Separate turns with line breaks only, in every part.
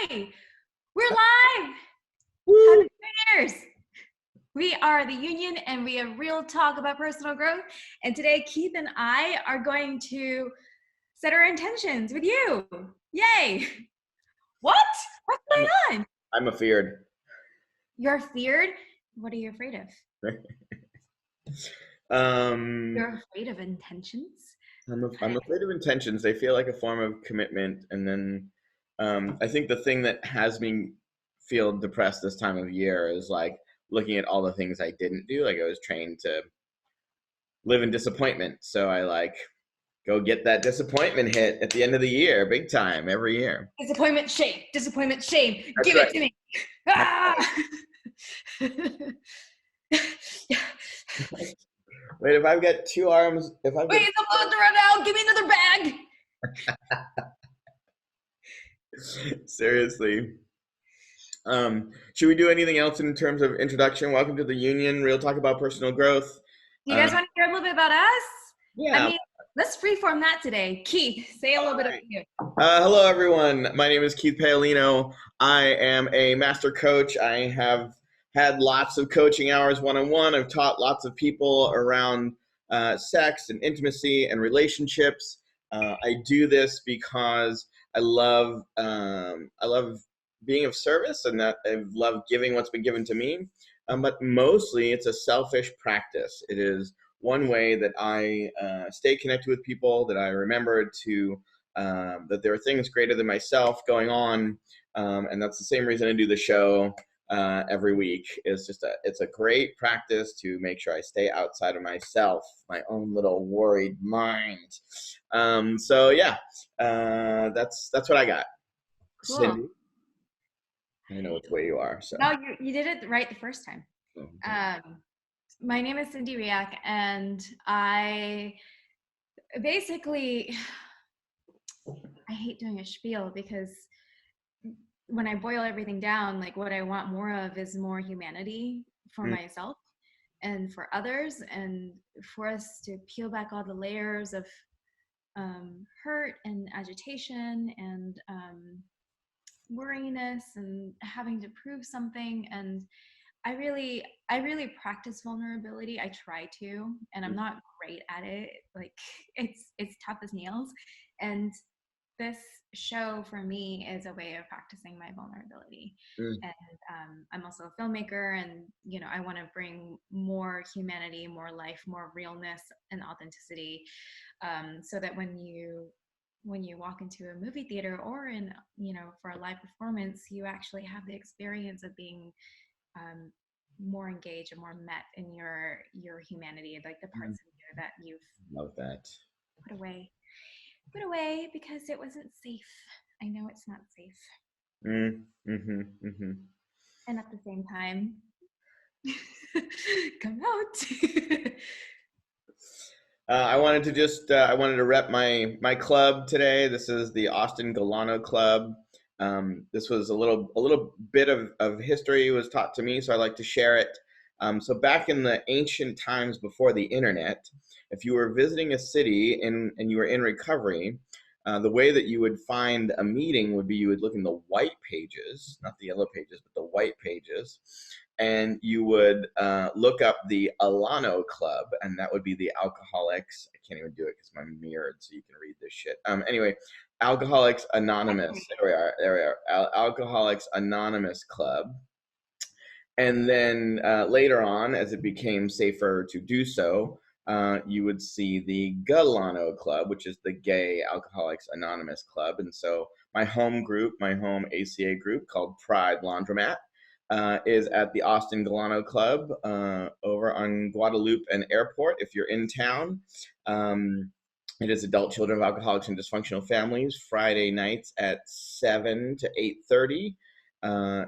Hi, we're live.
Woo!
Happy New Year's. We are the Union and we have real talk about personal growth. And today, Keith and I are going to set our intentions with you. Yay. What? What's going on?
I'm afeared.
You're feared? What are you afraid of? You're afraid of intentions?
I'm afraid of intentions. They feel like a form of commitment. And then I think the thing that has me feel depressed this time of year is like looking at all the things I didn't do. Like I was trained to live in disappointment. So I like go get that disappointment hit at the end of the year, big time, every year.
Disappointment, shame. Disappointment, shame.
That's
Give
right.
it to me.
That's
Ah!
Wait, if I've got two arms, if I've got
Wait, the bullets are run out. Give me another bag.
seriously. Should we do anything else in terms of introduction? Welcome to the Union, Real Talk About Personal Growth.
Do you guys want to hear a little bit about us?
Yeah.
I mean, let's freeform that today. Keith, say a little bit about you.
Hello, everyone. My name is Keith Paolino. I am a master coach. I have had lots of coaching hours one-on-one. I've taught lots of people around sex and intimacy and relationships. I do this because I love being of service, and that I love giving what's been given to me. But mostly, it's a selfish practice. It is one way that I stay connected with people, that I remember to that there are things greater than myself going on, and that's the same reason I do the show every week. It's a great practice to make sure I stay outside of myself, my own little worried mind. So yeah, that's what I got.
Cool.
Cindy, I know which way you are. So
No, you did it right the first time.
okay.
My name is Cindy Riach, and I basically, I hate doing a spiel because when I boil everything down, like what I want more of is more humanity for myself and for others, and for us to peel back all the layers of hurt and agitation and worriness and having to prove something. And I really practice vulnerability. I try to, and I'm not great at it. Like it's tough as nails. And this show for me is a way of practicing my vulnerability. And I'm also a filmmaker, and I want to bring more humanity, more life, more realness and authenticity, so that when you walk into a movie theater or in for a live performance, you actually have the experience of being more engaged and more met in your humanity, like the parts of you that you've
Love that.
put away because it wasn't safe. I know it's not safe. And at the same time, come out.
I wanted to rep my club today. This is the Austin Galano Club. This was a little bit of history was taught to me, so I like to share it. So back in the ancient times before the internet, if you were visiting a city and you were in recovery, the way that you would find a meeting would be you would look in the white pages, not the yellow pages, but the white pages, and you would look up the Alano Club, and that would be the Alcoholics. I can't even do it because I'm mirrored, so you can read this shit. Anyway, Alcoholics Anonymous. There we are. Alcoholics Anonymous Club. And then later on, as it became safer to do so, you would see the Galano Club, which is the Gay Alcoholics Anonymous Club. And so my home ACA group called Pride Laundromat is at the Austin Galano Club over on Guadalupe and Airport if you're in town. It is adult children of alcoholics and dysfunctional families, Friday nights at 7 to 8:30.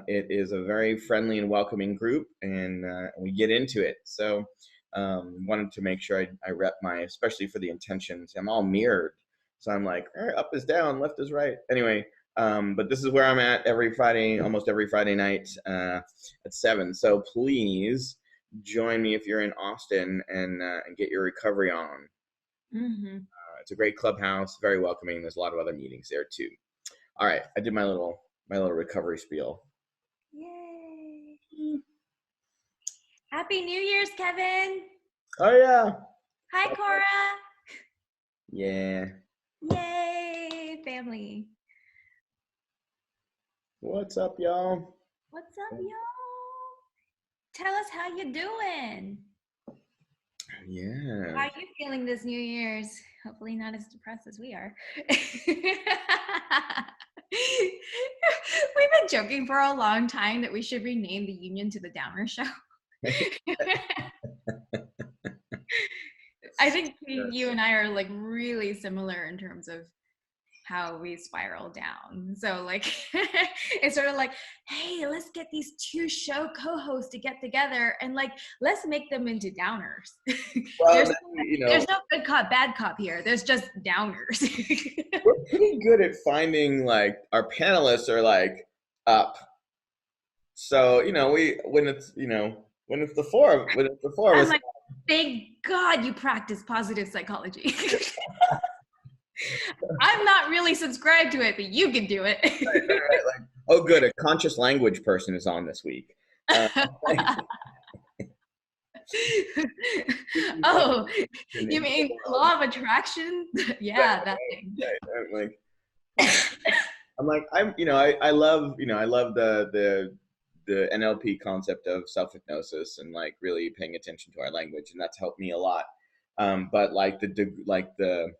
It is a very friendly and welcoming group, and we get into it. So wanted to make sure I rep especially for the intentions. I'm all mirrored. So I'm like, all right, up is down, left is right. Anyway, but this is where I'm at almost every Friday night at 7. So please join me if you're in Austin and get your recovery on. It's a great clubhouse, very welcoming. There's a lot of other meetings there too. All right, I did my little my little recovery spiel.
Yay. Happy New Year's, Kevin.
Oh yeah.
Hi, Cora.
Yeah.
Yay, family.
What's up, y'all?
What's up, y'all? Tell us how you doing.
Yeah.
How you feeling this New Year's? Hopefully not as depressed as we are. We've been joking for a long time that we should rename the union to the Downer Show. I think you and I are like really similar in terms of how we spiral down. So like it's sort of like, hey, let's get these two show co-hosts to get together and like let's make them into downers.
Well,
there's
then,
there's no good cop, bad cop here. There's just downers.
we're pretty good at finding like our panelists are like up. So we when it's the four of
I'm
us.
like, thank God you practice positive psychology. I'm not really subscribed to it, but you can do it.
Right, like, oh, good, a conscious language person is on this week.
Oh, you mean law of attraction? Yeah, that thing.
Right. I love the NLP concept of self hypnosis and like really paying attention to our language, and that's helped me a lot. But like the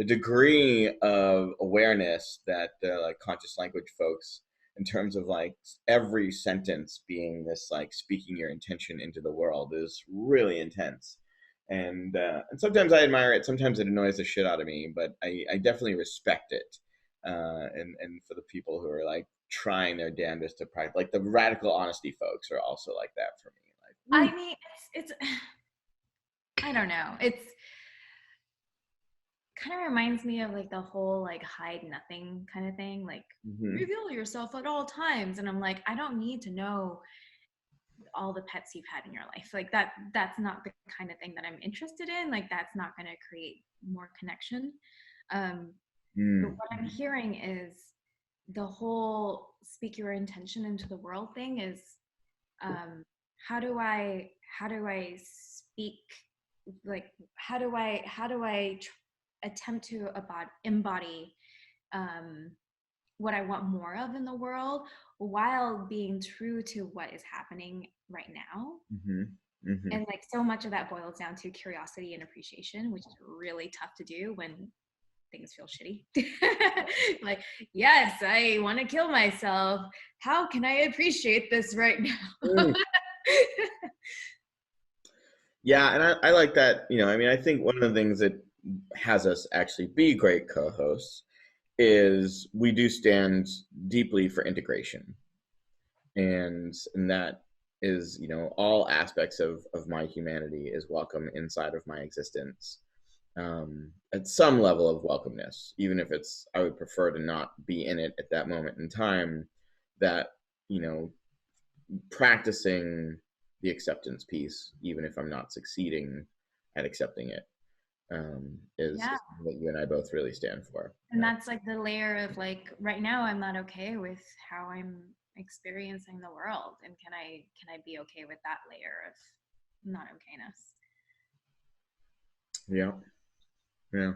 degree of awareness that like conscious language folks, in terms of like every sentence being this like speaking your intention into the world, is really intense. And sometimes I admire it, sometimes it annoys the shit out of me, but I definitely respect it. And for the people who are like trying their damnedest to practice, like the radical honesty folks are also like that for me. Like,
I mean, it's I don't know. It's kind of reminds me of like the whole like hide nothing kind of thing, like
mm-hmm.
reveal yourself at all times. And I'm like, I don't need to know all the pets you've had in your life. Like that's not the kind of thing that I'm interested in. Like that's not going to create more connection. But what I'm hearing is the whole speak your intention into the world thing is how do I speak, like how do I attempt to embody um, what I want more of in the world while being true to what is happening right now.
Mm-hmm. Mm-hmm.
And like so much of that boils down to curiosity and appreciation, which is really tough to do when things feel shitty. Like, yes, I want to kill myself. How can I appreciate this right now?
Yeah, and I like that. I mean, I think one of the things that has us actually be great co-hosts is we do stand deeply for integration, and that is all aspects of my humanity is welcome inside of my existence, at some level of welcomeness, even if it's I would prefer to not be in it at that moment in time. That you know practicing the acceptance piece, even if I'm not succeeding at accepting it,
Yeah.
is what you and I both really stand for.
And that's like the layer of like right now I'm not okay with how I'm experiencing the world. And can I be okay with that layer of not okayness?
Yeah, yeah,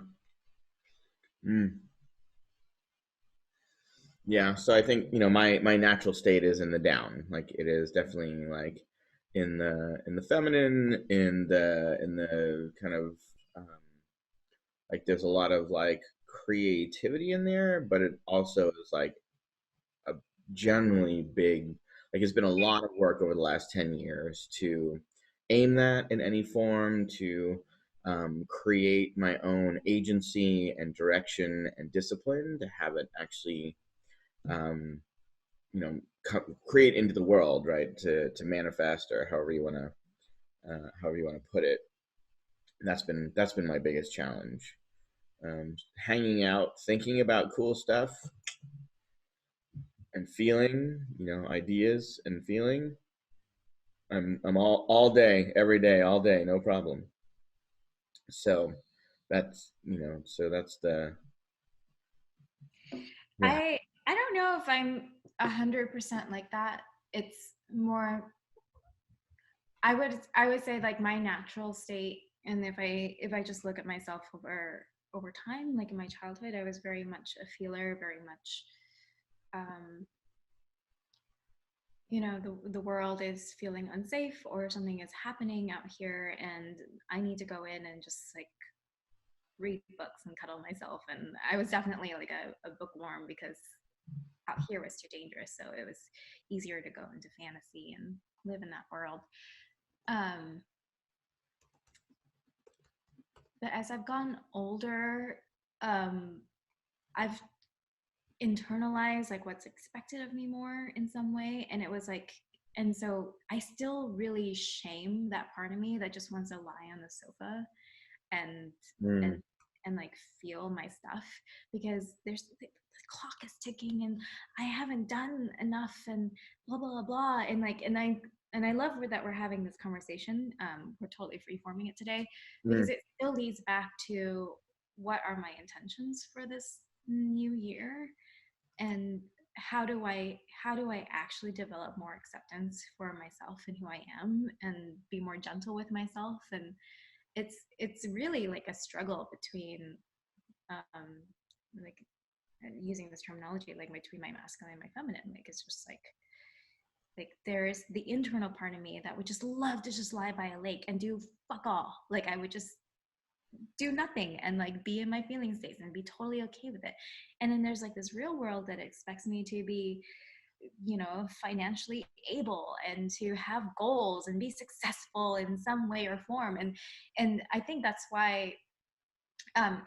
yeah. So I think my natural state is in the down. Like it is definitely like in the feminine, in the kind of um, like there's a lot of like creativity in there, but it also is like a generally big, like it's been a lot of work over the last 10 years to aim that in any form, to create my own agency and direction and discipline, to have it actually um, create into the world, right, to manifest, or however you want to put it. And that's been my biggest challenge. Hanging out, thinking about cool stuff, and feeling, ideas and feeling. I'm all day, every day, all day, no problem. So that's the yeah.
I don't know if I'm 100% like that. It's more, I would say like my natural state, and if I just look at myself over time, like in my childhood, I was very much a feeler, very much um the world is feeling unsafe or something is happening out here, and I need to go in and just like read books and cuddle myself. And I was definitely like a bookworm because out here was too dangerous, so it was easier to go into fantasy and live in that world. um but as I've gone older, um I've internalized like what's expected of me more in some way, and it was like, and so I still really shame that part of me that just wants to lie on the sofa and and
Mm,
and like feel my stuff, because the clock is ticking and I haven't done enough and blah blah blah blah. And like, and I love that we're having this conversation. We're totally free forming it today, because
mm,
it still leads back to what are my intentions for this new year, and how do I actually develop more acceptance for myself and who I am, and be more gentle with myself. And it's really like a struggle between like using this terminology, like between my masculine and my feminine. Like it's just like there's the internal part of me that would just love to just lie by a lake and do fuck all. Like I would just do nothing and like be in my feeling states and be totally okay with it. And then there's like this real world that expects me to be, financially able and to have goals and be successful in some way or form. And I think that's why,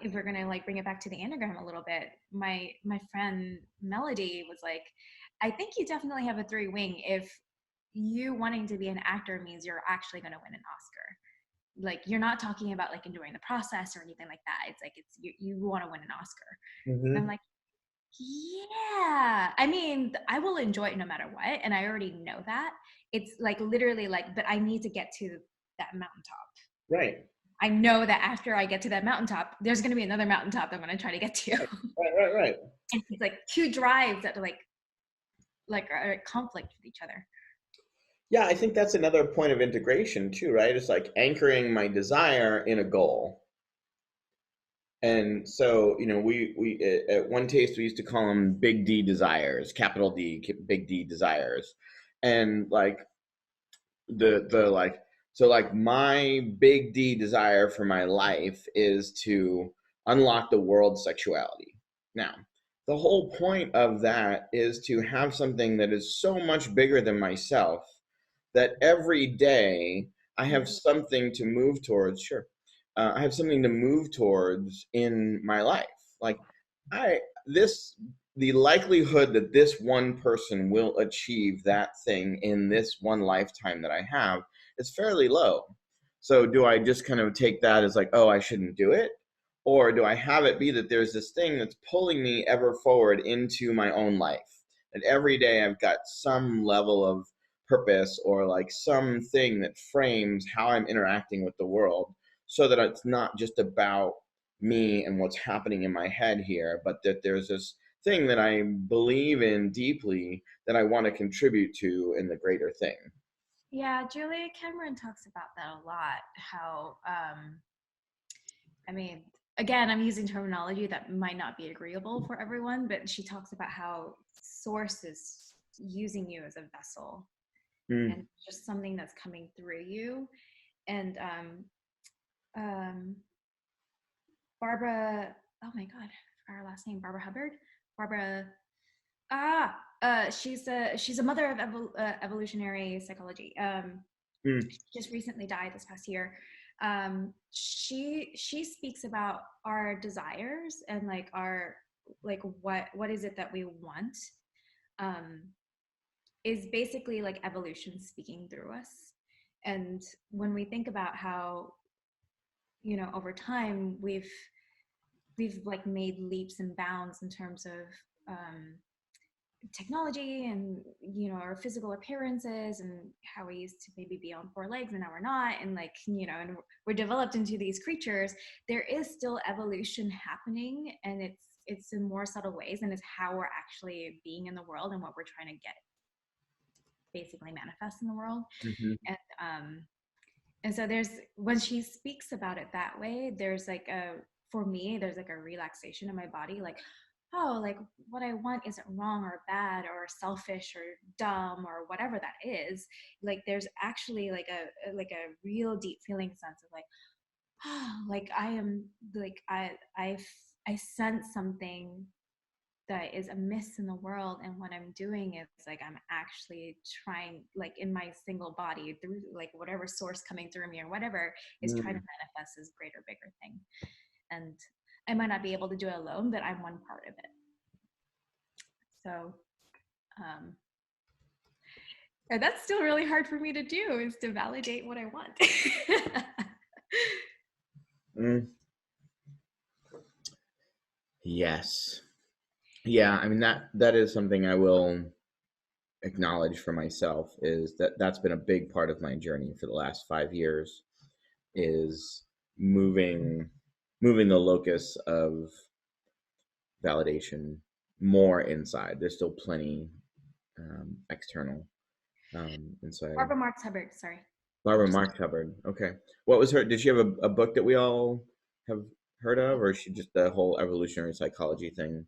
if we're gonna like bring it back to the Enneagram a little bit, my friend Melody was like, I think you definitely have a three wing if you wanting to be an actor means you're actually going to win an Oscar. Like you're not talking about like enjoying the process or anything like that. It's like you want to win an Oscar. And I'm
mm-hmm.
like, yeah, I mean, I will enjoy it no matter what, and I already know that. It's like literally like, but I need to get to that mountaintop.
Right.
I know that after I get to that mountaintop, there's going to be another mountaintop I'm going to try to get to.
Right. Right. Right. Right.
And it's like two drives that like are at conflict with each other.
Yeah, I think that's another point of integration too, right? It's like anchoring my desire in a goal. And so, we at One Taste we used to call them big D desires, capital D, big D desires, and like the like so like my big D desire for my life is to unlock the world's sexuality. Now, the whole point of that is to have something that is so much bigger than myself that every day I have
Mm-hmm.
something to move towards. Sure, I have something to move towards in my life. Like I this the likelihood that this one person will achieve that thing in this one lifetime that I have is fairly low. So do I just kind of take that as like, oh, I shouldn't do it? Or do I have it be that there's this thing that's pulling me ever forward into my own life? That every day I've got some level of purpose or like something that frames how I'm interacting with the world so that it's not just about me and what's happening in my head here, but that there's this thing that I believe in deeply that I want to contribute to in the greater thing.
Yeah, Julia Cameron talks about that a lot. How, I mean, again, I'm using terminology that might not be agreeable for everyone, but she talks about how source is using you as a vessel and
Mm,
just something that's coming through you. And um, Barbara, oh my God, I forgot her last name, Barbara Hubbard. Barbara, she's a mother of evolutionary psychology.
mm,
She just recently died this past year. She speaks about our desires and like our like what is it that we want, um, is basically like evolution speaking through us. And when we think about how, over time we've like made leaps and bounds in terms of um, technology and our physical appearances and how we used to maybe be on four legs and now we're not, and like and we're developed into these creatures, there is still evolution happening, and it's in more subtle ways, and it's how we're actually being in the world and what we're trying to get basically manifest in the world.
Hmm.
And and so there's, when she speaks about it that way, there's like a, for me, there's like a relaxation in my body, like, oh, like what I want isn't wrong or bad or selfish or dumb or whatever that is. Like there's actually like a real deep feeling sense of like, oh, like I am, like I sense something that is amiss in the world, and what I'm doing is like I'm actually trying, like in my single body, through like whatever source coming through me or whatever, is trying to
Mm.
manifest this greater, bigger thing. And I might not be able to do it alone, but I'm one part of it. So um and that's still really hard for me to do, is to validate what I want.
Mm. Yes. Yeah, I mean that is something I will acknowledge for myself, is that that's been a big part of my journey for the last 5 years, is moving moving the locus of validation more inside. There's still plenty external. And so
Barbara Marx Hubbard, sorry.
Barbara
Just
Marx Hubbard. Okay. What was her? Did she have a book that we all have heard of, or is she just the whole evolutionary psychology thing?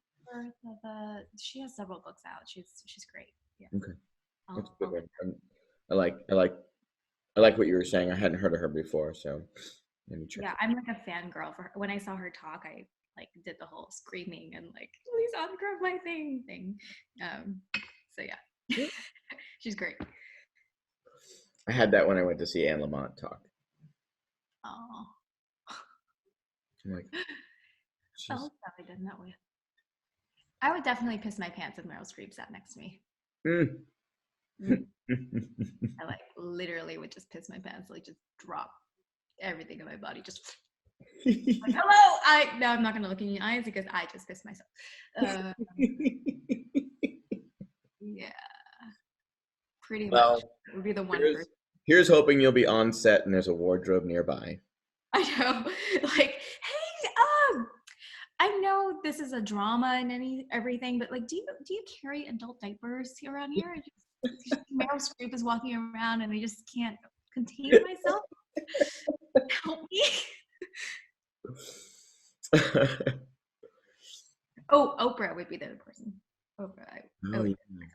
she has several books out. She's great. Yeah.
Okay, that's a good
I'll
one. I like I like I like what you were saying. I hadn't heard of her before, so let me check
yeah,
it.
I'm like a fangirl for her. When I saw her talk, I like did the whole screaming and like, please autograph my thing. Um, so yeah,
Yeah.
she's great.
I had that when I went to see Anne Lamott talk.
Oh,
I'm like, she's.
felt that in that way. I would definitely piss my pants if Meryl Streep sat next to me.
Mm.
Mm. I like literally would just piss my pants, like just drop everything in my body, just like, hello. No, I'm not gonna look in your eyes because I just pissed myself. Uh, yeah, pretty much.
Well,
It would be the one
here's
person.
here's hoping you'll be on set and there's a wardrobe nearby.
I know. Like, hey, I know this is a drama and everything, but like, do you carry adult diapers around here? Just Meryl Streep is walking around and I just can't contain myself. Help me. Oh, Oprah would be the other person. Oprah, I
Oh
would.
yeah.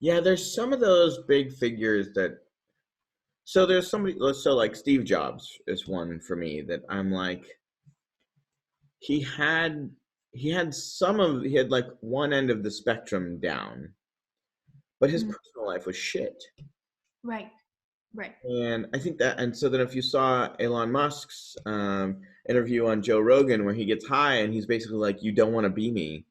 Yeah, there's some of those big figures that. So there's somebody. So like Steve Jobs is one for me that I'm like. He had he had like one end of the spectrum down, but his
Mm,
personal life was shit.
right, right.
And I think that, and so then if you saw Elon Musk's interview on Joe Rogan where he gets high and he's basically like, "You don't want to be me.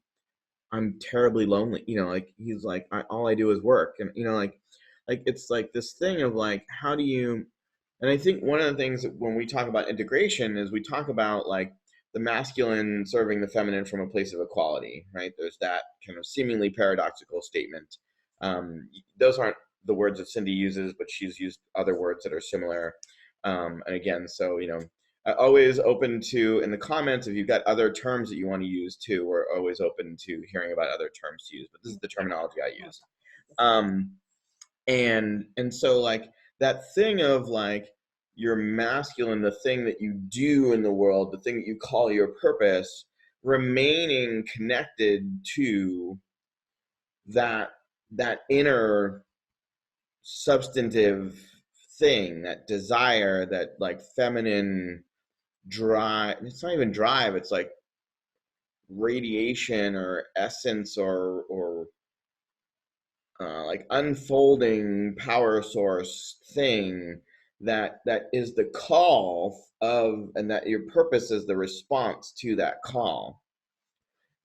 I'm terribly lonely." Like he's like, All I do is work," and like it's like this thing of like, how do you? And I think one of the things that when we talk about integration is we talk about like the masculine serving the feminine from a place of equality, right? There's that kind of seemingly paradoxical statement. Those aren't the words that Cindy uses, but she's used other words that are similar. And again, so always open to, in the comments, if you've got other terms that you want to use too, we're always open to hearing about other terms to use. But this is the terminology I use. Um, and so like that thing of like your masculine, the thing that you do in the world, the thing that you call your purpose, remaining connected to that inner substantive thing, that desire, that like feminine drive. It's not even drive, it's like radiation or essence or like unfolding power source thing that is the call of, and that your purpose is the response to that call,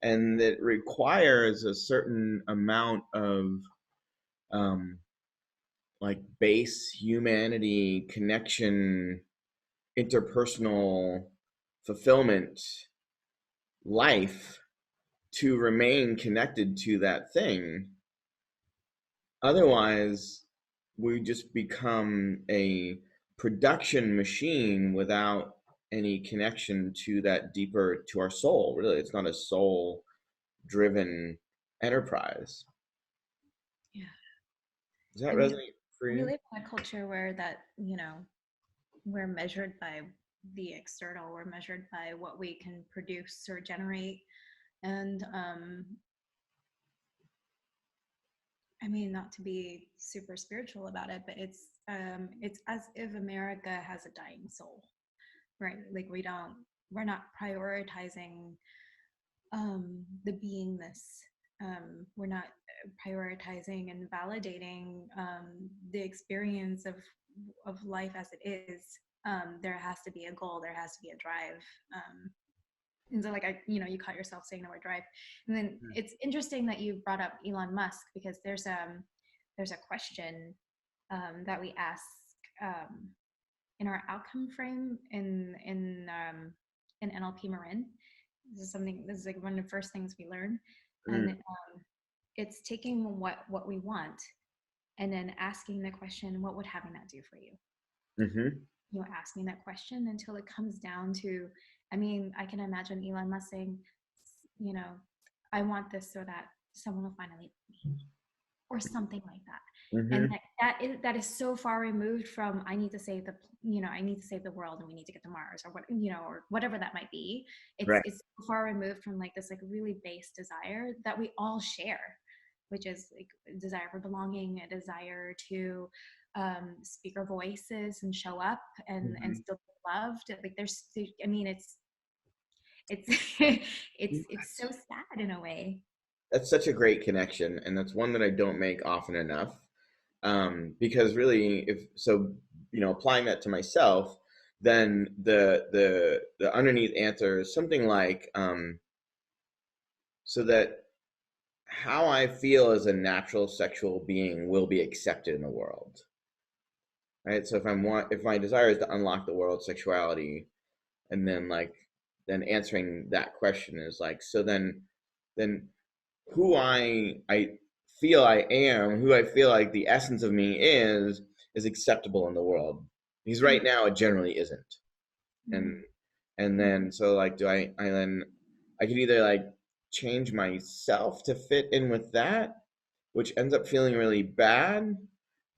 and it requires a certain amount of um, like base humanity connection, interpersonal fulfillment, life, to remain connected to that thing. Otherwise, we just become a production machine without any connection to that deeper, to our soul. Really, it's not a soul driven enterprise.
Yeah.
Does that
I mean,
resonate for
we
you?
live in a culture where that, we're measured by the external, we're measured by what we can produce or generate. And I mean, not to be super spiritual about it, but it's as if America has a dying soul, right? Like we're not prioritizing the beingness. We're not prioritizing and validating the experience of life as it is. There has to be a goal. There has to be a drive. And so, like, you caught yourself saying the word drive, and then it's interesting that you brought up Elon Musk because there's a question that we ask um, in our outcome frame in NLP Marin. This is like one of the first things we learn, and
Mm,
it's taking what we want and then asking the question, what would having that do for you?
mm-hmm.
Asking that question until it comes down to, I mean, I can imagine Elon Musk saying, you know, I want this so that someone will finally me, or something like that. And
Mm-hmm.
that is so far removed from I need to save I need to save the world and we need to get to Mars or or whatever that might be. it's
Right.
it's so far removed from like this like really base desire that we all share, which is like a desire for belonging, a desire to speak our voices and show up and
Mm-hmm.
still be loved. Like I mean, it's it's so sad in a way.
That's such a great connection, and that's one that I don't make often enough. Because really, if so, applying that to myself, then the underneath answer is something like, so that how I feel as a natural sexual being will be accepted in the world, right? So if my desire is to unlock the world's sexuality, and then then answering that question is like, so then who I feel I am, who I feel like the essence of me is acceptable in the world. Because right now it generally isn't. And
Mm-hmm.
and then so like do I then I could either like change myself to fit in with that, which ends up feeling really bad,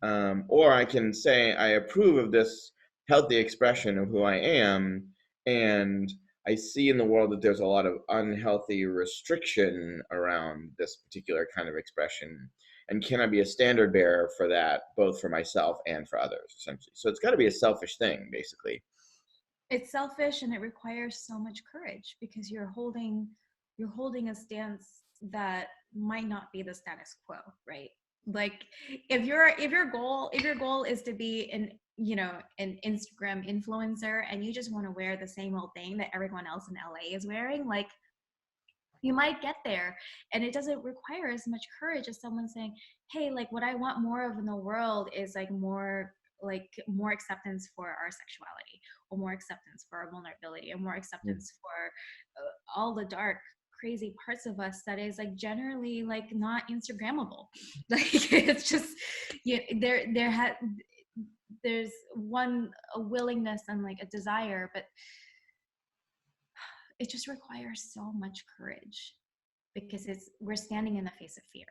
or I can say I approve of this healthy expression of who I am, and I see in the world that there's a lot of unhealthy restriction around this particular kind of expression. And can I be a standard bearer for that, both for myself and for others, essentially? So it's got to be a selfish thing, basically.
It's selfish and it requires so much courage because you're holding a stance that might not be the status quo, right? Like if your goal is to be an Instagram influencer and you just want to wear the same old thing that everyone else in LA is wearing, like you might get there, and it doesn't require as much courage as someone saying, hey, like what I want more of in the world is more acceptance for our sexuality, or more acceptance for our vulnerability, and more acceptance for all the dark crazy parts of us that is like generally like not Instagrammable. Like it's just there's a willingness and like a desire, but it just requires so much courage because we're standing in the face of fear.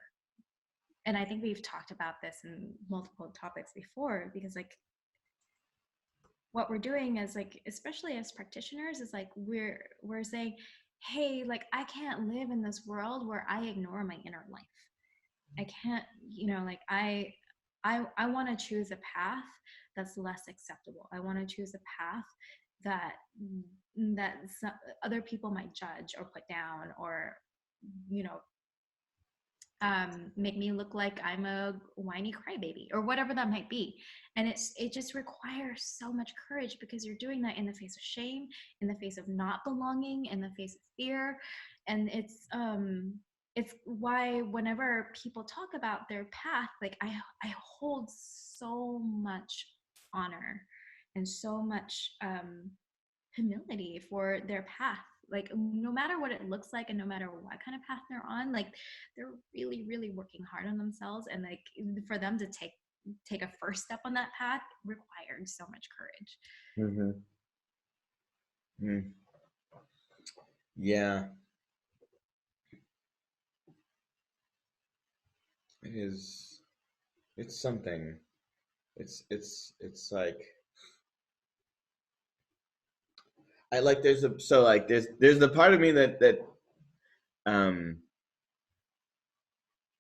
And I think we've talked about this in multiple topics before, because like what we're doing is like, especially as practitioners, is like we're saying, hey, like I can't live in this world where I ignore my inner life. I can't, like I want to choose a path that's less acceptable. I want to choose a path that that other people might judge or put down, or you know make me look like I'm a whiny crybaby or whatever that might be. And it just requires so much courage because you're doing that in the face of shame, in the face of not belonging, in the face of fear. And it's why whenever people talk about their path, like I hold so much honor and so much humility for their path, like no matter what it looks like and no matter what kind of path they're on, like they're really really working hard on themselves, and like for them to take a first step on that path required so much courage.
Mm-hmm. Mm. Yeah, it is. It's something. It's like I like there's a so like there's the part of me that um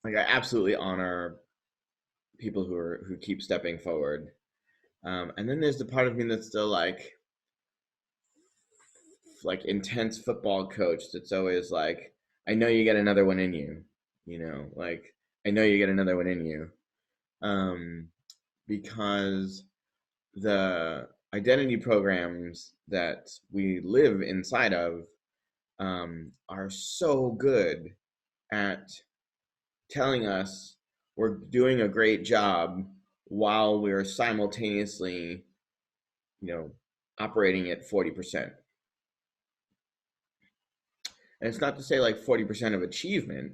like I absolutely honor people who keep stepping forward. And then there's the part of me that's still like intense football coach that's always like, I know you get another one in you, like I know you get another one in you. Um, because the identity programs that we live inside of are so good at telling us we're doing a great job while we're simultaneously, you know, operating at 40%. And it's not to say like 40% of achievement,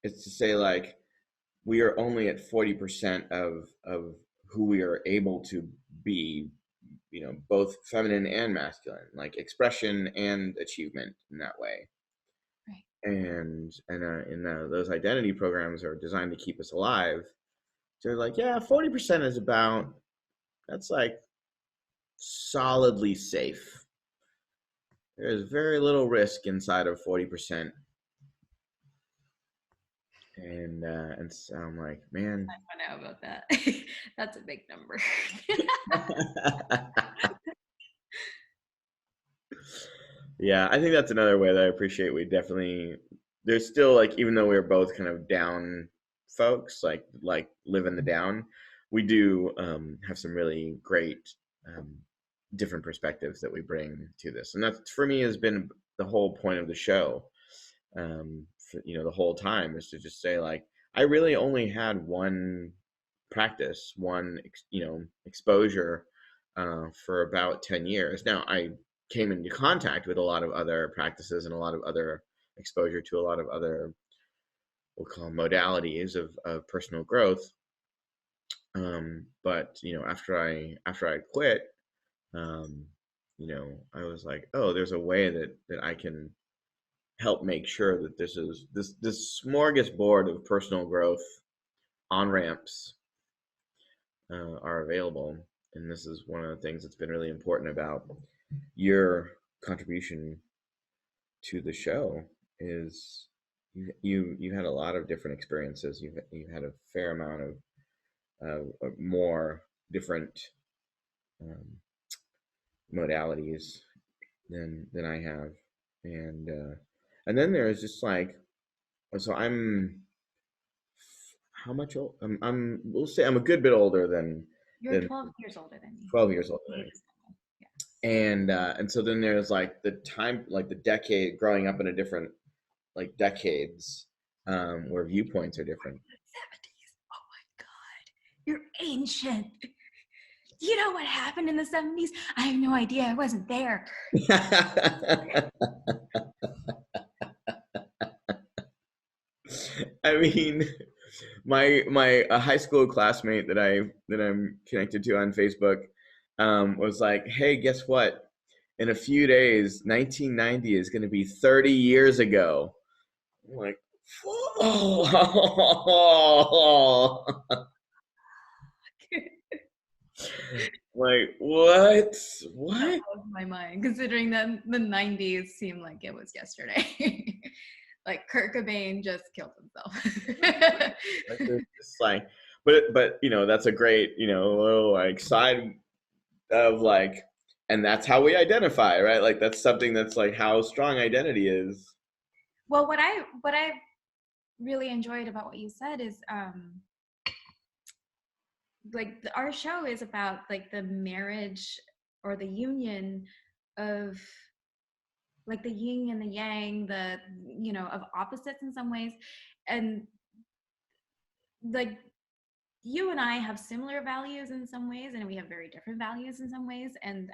it's to say like we are only at 40% of who we are able to be, both feminine and masculine, like expression and achievement in that way.
Right.
And those identity programs are designed to keep us alive. So they're like, yeah, 40% is about, that's like solidly safe. There's very little risk inside of 40%. And so I'm like, man.
I know about that. That's a big number.
Yeah, I think that's another way that I appreciate. We definitely, there's still like, even though we're both kind of down folks, like live in the down, we do have some really great um, different perspectives that we bring to this, and that for me has been the whole point of the show. The whole time is to just say like, I really only had one practice, one exposure for about 10 years. Now I came into contact with a lot of other practices and a lot of other exposure to a lot of other, we'll call them modalities of personal growth. But after I quit, um, I was like, oh, there's a way that I can help make sure that this smorgasbord of personal growth on ramps are available. And this is one of the things that's been really important about your contribution to the show is you had a lot of different experiences. You had a fair amount of more different um, modalities than I have, and then there's just like, so how much old? We'll say I'm a good bit older
You're
than
12 years older than me.
12 years older than me.
Yes.
And so then there's like the time, like the decade, growing up in a different like decades, where viewpoints are different.
70s. Oh my God. You're ancient. Do you know what happened in the 70s? I have no idea. I wasn't there.
I mean, my high school classmate that I'm connected to on Facebook was like, "Hey, guess what? In a few days, 1990 is going to be 30 years ago." I'm like, "Oh." Like, what?
That
What?
blows my mind, considering that the 90s seemed like it was yesterday. Like Kurt Cobain just killed himself.
Like, there's just like, but that's a great, little like side of like, and that's how we identify, right? Like that's something that's like how strong identity is.
Well, what I really enjoyed about what you said is like our show is about like the marriage or the union of like the yin and the yang, the of opposites in some ways. And like you and I have similar values in some ways, and we have very different values in some ways. And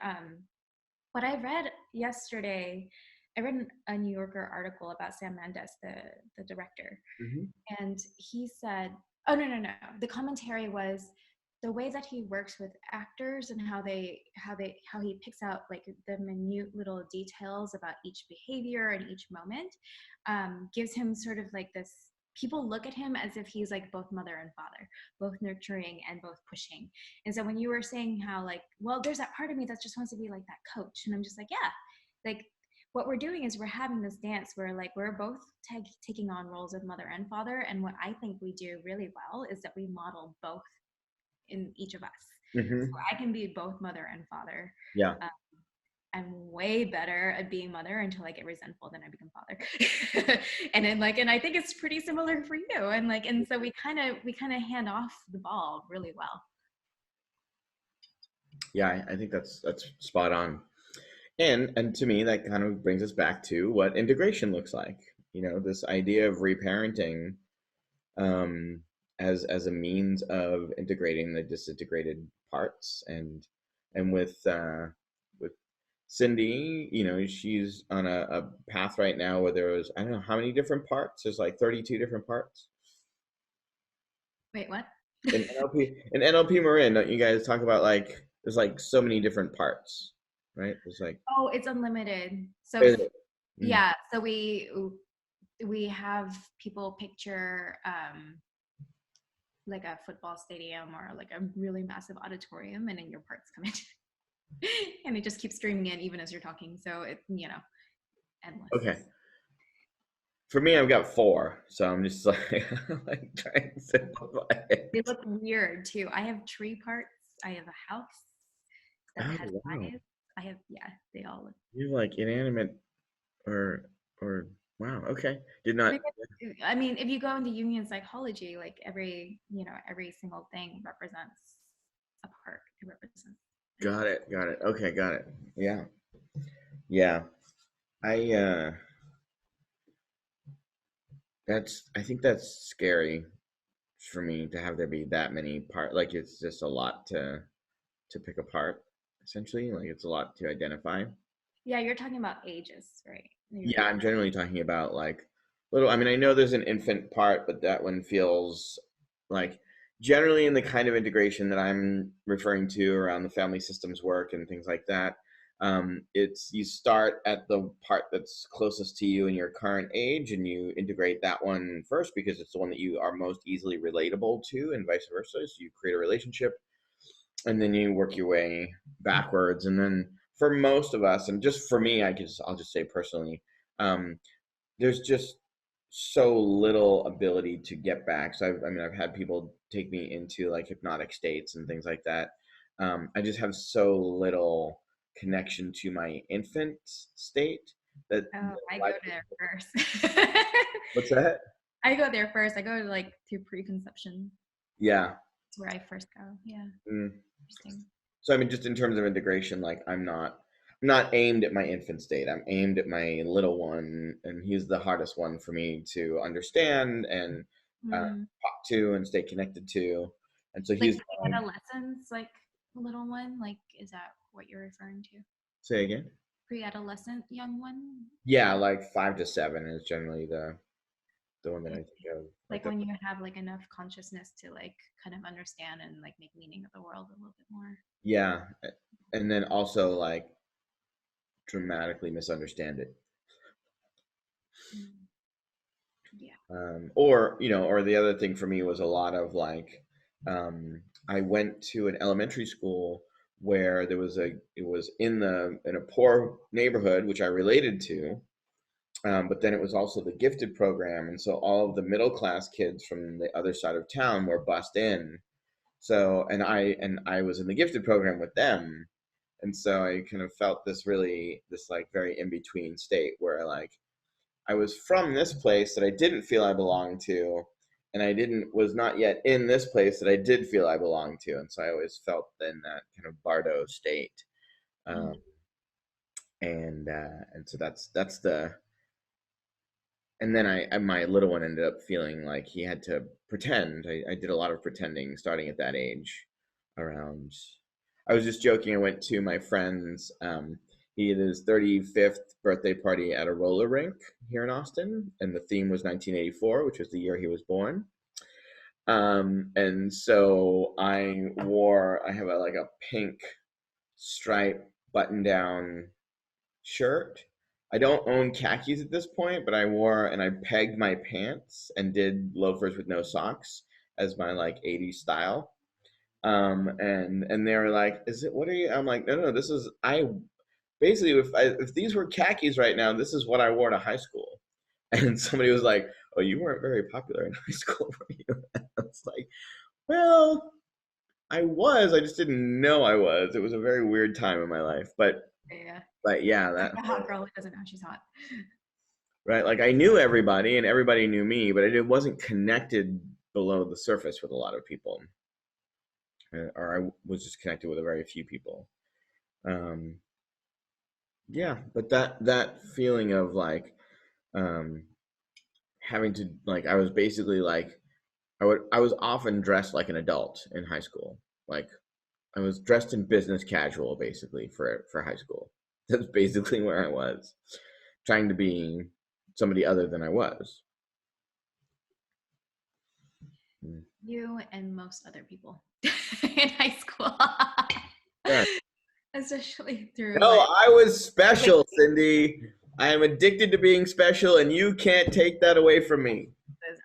what I read yesterday, I read a New Yorker article about Sam Mendes, the director,
Mm-hmm.
and he said, "Oh, no, no, no." The commentary was, the way that he works with actors and how he picks out like the minute little details about each behavior and each moment, gives him sort of like this, people look at him as if he's like both mother and father, both nurturing and both pushing. And so when you were saying how like, well, there's that part of me that just wants to be like that coach, and I'm just like, yeah, like what we're doing is we're having this dance where like we're both taking on roles of mother and father, and what I think we do really well is that we model both in each of us. So
Hmm.
I can be both mother and father.
Yeah.
Uh, I'm way better at being mother until I get resentful, then I become father. And then like, and I think it's pretty similar for you. And like, and so we kind of hand off the ball really well.
Yeah, I think that's spot on. And to me, that kind of brings us back to what integration looks like. You know, this idea of reparenting, um, as a means of integrating the disintegrated parts. And with Cindy, you know, she's on a path right now where there was, I don't know how many different parts. There's like 32 different parts.
Wait, what?
In NLP Marin, don't you guys talk about like there's like so many different parts, right? There's like
Oh, it's unlimited. So
is it? Mm.
yeah, so we have people picture like a football stadium or like a really massive auditorium, and then your parts come in. And it just keeps streaming in even as you're talking. So it, endless.
Okay. For me, I've got four, so I'm just like like trying to simplify
They
it.
look weird too. I have tree parts. I have a house that
Oh
has
wow,
eyes. I have, yeah, they all look.
you're like inanimate or wow. Okay, did not.
Because, I mean, if you go into Jungian psychology, like every single thing represents a part. It represents an
Got
individual.
it. Got it. Okay, got it. Yeah, yeah. I I think that's scary for me to have there be that many part. Like it's just a lot to pick apart. Essentially, like it's a lot to identify.
Yeah, you're talking about ages, right?
Yeah, I'm generally talking about like little. I mean, I know there's an infant part, but that one feels like generally in the kind of integration that I'm referring to around the family systems work and things like that. It's you start at the part that's closest to you in your current age, and you integrate that one first because it's the one that you are most easily relatable to, and vice versa. So you create a relationship, and then you work your way backwards. And then for most of us, and just for me, I'll just say personally, um, there's just so little ability to get back. So I mean, I've had people take me into like hypnotic states and things like that. I just have so little connection to my infant state that
Oh, I go
like,
there first.
what's that?
I go there first. I go like to preconception.
Yeah.
That's where I first go. Yeah,
Mm.
interesting.
So I mean, just in terms of integration, like I'm not aimed at my infant state. I'm aimed at my little one, and he's the hardest one for me to understand and
Mm.
talk to and stay connected to. And so
Like
he's
pre-adolescence, like little one. Like, is that what you're referring to?
say again.
Pre-adolescent young one.
Yeah, like 5 to 7 is generally the one that I
Okay.
think of. Like
Like
the
when you have like enough consciousness to like kind of understand and like make meaning of the world a little bit more.
yeah, and then also like dramatically misunderstand it.
Mm. Yeah.
Or you know, or the other thing for me was a lot of like, I went to an elementary school where it was in a poor neighborhood, which I related to, but then it was also the gifted program, and so all of the middle class kids from the other side of town were bussed in. So and I was in the gifted program with them, and so I kind of felt this like very in between state where like I was from this place that I didn't feel I belonged to, and I didn't was not yet in this place that I did feel I belonged to, and so I always felt in that kind of Bardo state, um,
Mm.
and so that's the and then my little one ended up feeling like he had to pretend. I did a lot of pretending starting at that age. Around, I was just joking. I went to my friend's. He had his 35th birthday party at a roller rink here in Austin, and the theme was 1984, which was the year he was born. And so I have like a pink stripe button down shirt. I don't own khakis at this point, but I wore and I pegged my pants and did loafers with no socks as my like 80s style. And they were like, "Is it? What are you?" I'm like, "No, no, this is I basically if these were khakis right now, this is what I wore to high school." And somebody was like, "Oh, you weren't very popular in high school, were you?" I was like, "Well, I was. I just didn't know I was. It was a very weird time in my life,
Yeah.
but yeah,
Like
that
the hot
whole
girl who doesn't know she's hot.
right. Like I knew everybody, and everybody knew me, but it wasn't connected below the surface with a lot of people, or I was just connected with a very few people. Um, yeah, but that feeling of like um, having to like, I was basically like, I was often dressed like an adult in high school. Like I was dressed in business casual basically for high school. That's basically where I was, trying to be somebody other than I was. Mm.
You and most other people in high school.
Yeah.
Especially through
No,
like
I was
wait,
special, Cindy. I am addicted to being special, and you can't take that away from me.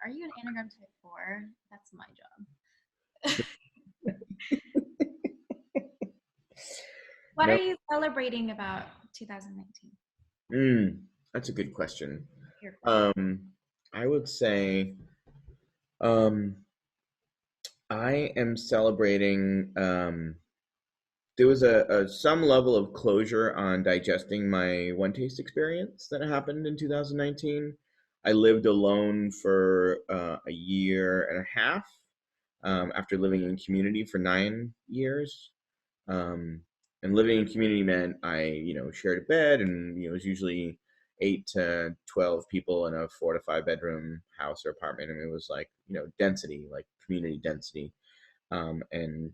are you an anagram type 4? That's my job. What are
No,
you celebrating about 2019?
that's a good question.
Here for it.
Um, I would say um, I am celebrating. There was a some level of closure on digesting my one taste experience that happened in 2019. I lived alone for a year and a half after living in community for 9 years. Um, and living in community meant I, shared a bed, and it was usually 8 to 12 people in a 4 to 5 bedroom house or apartment, and it was like density, like community density, and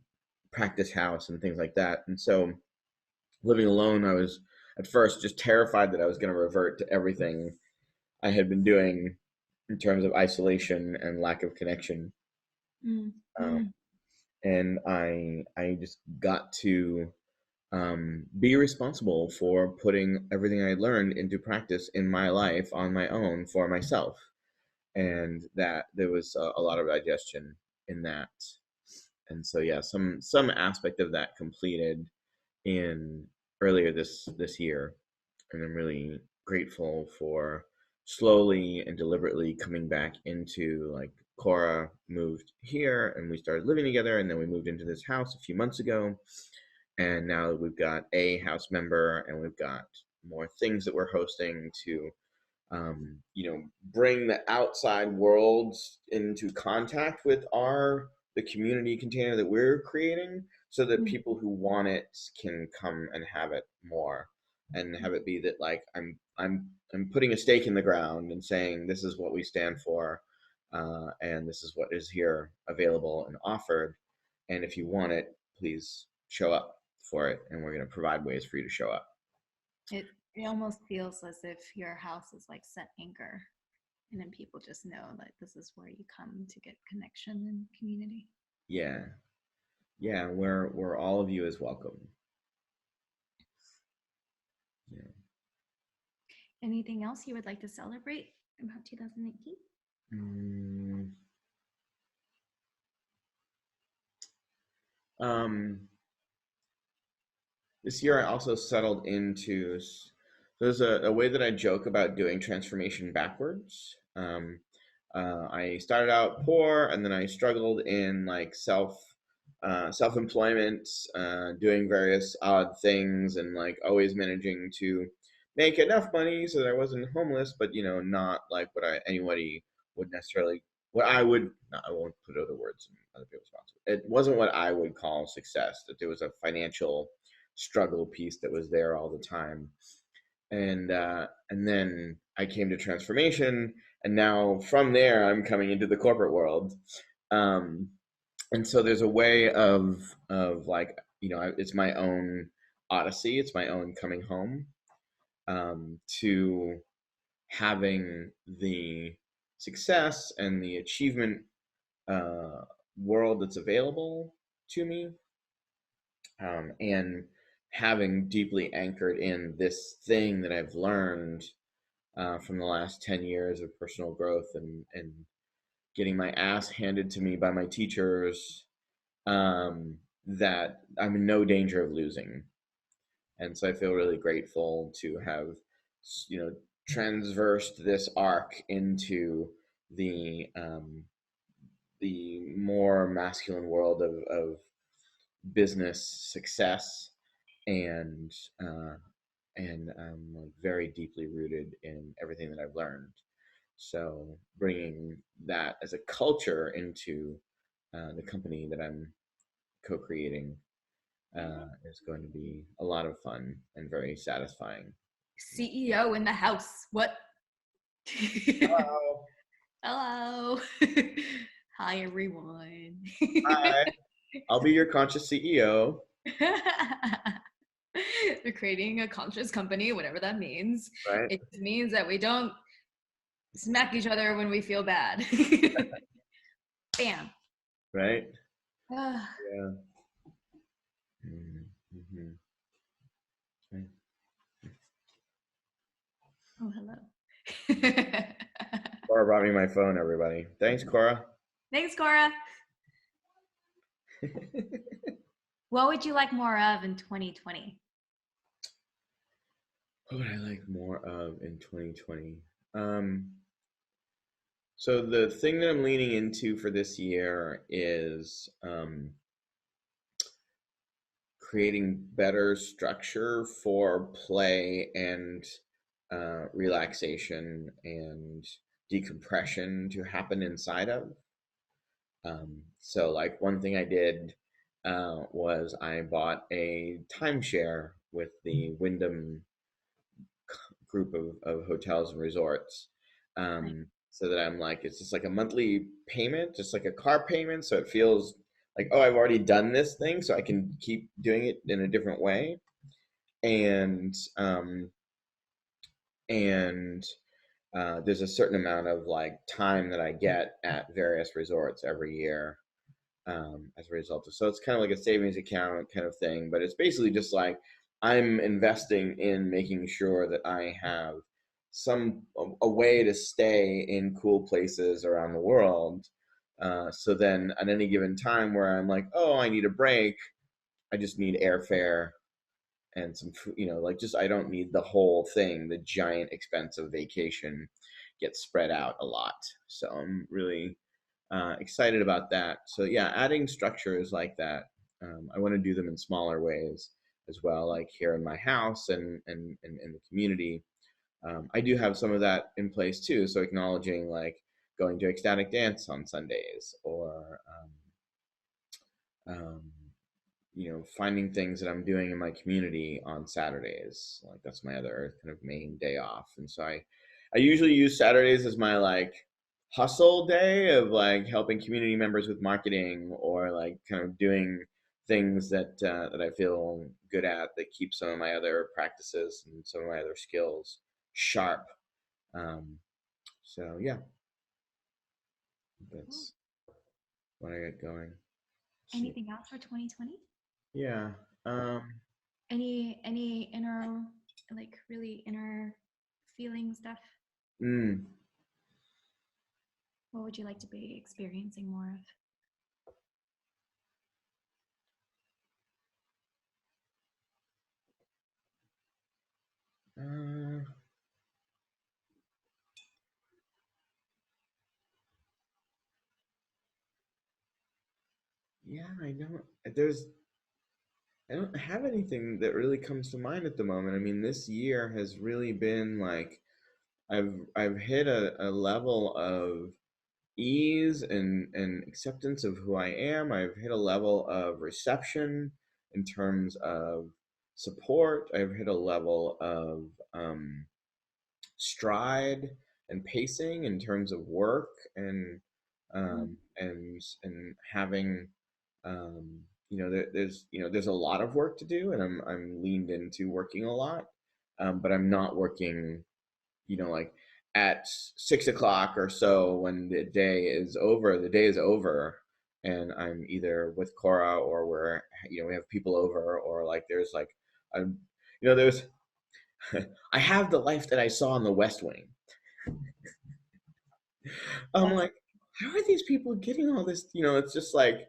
practice house and things like that. And so living alone, I was at first just terrified that I was going to revert to everything I had been doing in terms of isolation and lack of connection. Um,
Mm-hmm.
and I just got to be responsible for putting everything I learned into practice in my life on my own for myself. And that there was a lot of digestion in that. And so yeah, some aspect of that completed in earlier this year, and I'm really grateful for slowly and deliberately coming back into like Cora moved here and we started living together, and then we moved into this house a few months ago, and now we've got a house member and we've got more things that we're hosting to bring the outside world into contact with the community container that we're creating, so that people who want it can come and have it more, and have it be that like I'm putting a stake in the ground and saying this is what we stand for, and this is what is here available and offered, and if you want it, please show up for it, and we're going to provide ways for you to show up.
It almost feels as if your house is like set anchor, and then people just know that this is where you come to get connection and community.
Yeah, yeah, where all of you is welcome. Yeah.
Anything else you would like to celebrate about 2019?
Mm, um, this year I also settled into there's a way that I joke about doing transformation backwards. I started out poor, and then I struggled in like self employment, doing various odd things, and like always managing to make enough money so that I wasn't homeless, but not like what anybody would necessarily what I would not, I won't put other words in other people's mouths. It wasn't what I would call success. That there was a financial struggle piece that was there all the time, and then I came to transformation, and now from there I'm coming into the corporate world, um, and so there's a way of like it's my own odyssey, it's my own coming home, to having the success and the achievement uh, world that's available to me, and having deeply anchored in this thing that I've learned from the last 10 years of personal growth, and getting my ass handed to me by my teachers, that I'm in no danger of losing. And so I feel really grateful to have, you know, transversed this arc into the more masculine world of business success, and uh, like very deeply rooted in everything that I've learned. So bringing that as a culture into the company that I'm co-creating is going to be a lot of fun and very satisfying.
CEO in the house. What?
Hello.
Hello. Hi, everyone.
Hi. I'll be your conscious CEO.
We're creating a conscious company, whatever that means.
Right.
It just means that we don't smack each other when we feel bad. Bam.
Right.
Ah,
Yeah. Mm-hmm. Right.
oh, hello.
Cora brought me my phone, everybody. Thanks, Cora.
Thanks, Cora. What would you like more of in 2020?
What would I like more of in 2020? Um, so the thing that I'm leaning into for this year is creating better structure for play and relaxation and decompression to happen inside of. So, like, one thing I did was I bought a timeshare with the Wyndham group of hotels and resorts.
Like,
So that I'm like, it's just like a monthly payment, just like a car payment. So it feels like, oh, I've already done this thing, so I can keep doing it in a different way. And and there's a certain amount of like time that I get at various resorts every year, as a result of. So it's kind of like a savings account kind of thing, but it's basically just like I'm investing in making sure that I have a way to stay in cool places around the world. So then at any given time where I'm like, oh, I need a break, I just need airfare and some food, like, just I don't need the whole thing. The giant expense of vacation gets spread out a lot. So I'm really excited about that. So yeah, adding structures like that. I want to do them in smaller ways as well, like here in my house and in the community. I do have some of that in place too. So acknowledging like going to ecstatic dance on Sundays, or um, finding things that I'm doing in my community on Saturdays. Like that's my other kind of main day off. And so I usually use Saturdays as my like hustle day of like helping community members with marketing, or like kind of doing things that I feel good at, that keep some of my other practices and some of my other skills sharp. Um, so yeah,
cool.
that's what I get going. So,
Anything else for 2020?
yeah. Um,
Any inner, like really inner feeling stuff?
mm,
What would you like to be experiencing more of?
uh, Yeah, I don't have anything that really comes to mind at the moment. I mean, this year has really been like I've hit a level of ease and acceptance of who I am. I've hit a level of reception in terms of support. I've hit a level of stride and pacing in terms of work, and having, there's a lot of work to do, and I'm leaned into working a lot, but I'm not working, like at 6 o'clock or so, when the day is over, and I'm either with Cora, or we're, we have people over, or like there's like, I'm, there's, I have the life that I saw in the West Wing. I'm
That's
like, how are these people getting all this? It's just like,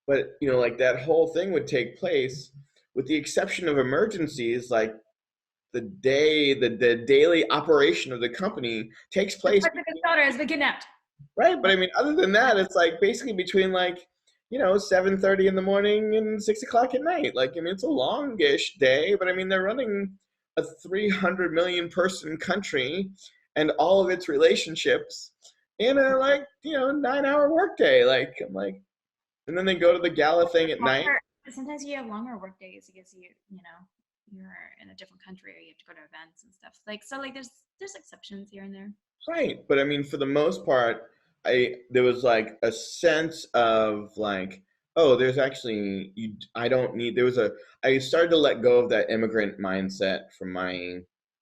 but like that whole thing would take place, with the exception of emergencies, like the daily operation of the company takes
the
place.
president's daughter has been kidnapped.
Right, but I mean, other than that, it's like basically between like 7:30 in the morning and 6 o'clock at night. Like, I mean, it's a longish day, but I mean, they're running a 300 million person country and all of its relationships in a, like, 9 hour workday. Like, I'm like, and then they go to the gala thing at night.
Longer, sometimes you have longer work days because you're in a different country, or you have to go to events and stuff. Like, so like there's exceptions here and there.
Right, but I mean, for the most part, there was like a sense of like, oh, there's actually you. I don't need. There was a. I started to let go of that immigrant mindset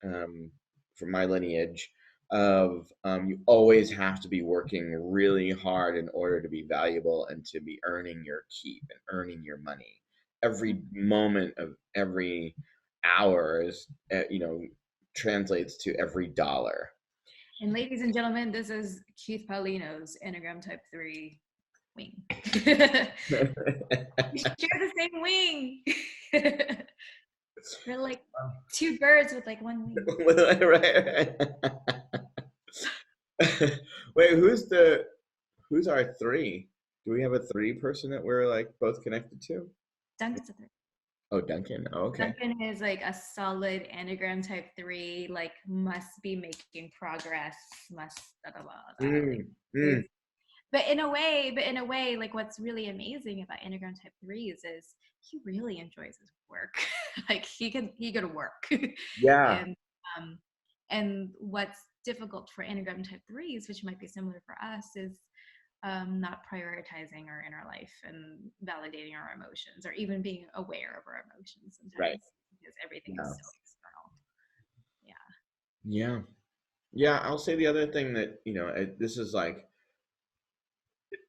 um, from my lineage of, you always have to be working really hard in order to be valuable and to be earning your keep and earning your money. Every moment of every hour is, translates to every dollar.
And ladies and gentlemen, this is Keith Paolino's Enneagram Type 3 wing. We share the same wing. We're like two birds with like one wing.
Right. Wait, who's our three? Do we have a three person that we're like both connected to?
Duncan's a 3.
Oh, Duncan. Oh, okay.
Duncan is like a solid Enneagram Type 3, like must be making progress, must da da da da. Like,
Mm, mm,
is but in a way, like what's really amazing about Enneagram Type 3s is he really enjoys his work. Like he could work.
yeah,
and um and what's difficult for Enneagram Type 3s, which might be similar for us, is not prioritizing our inner life and validating our emotions, or even being aware of our emotions
right.
sometimes, because everything is
Yeah.
so external. Yeah.
Yeah. Yeah. I'll say the other thing that, this is like,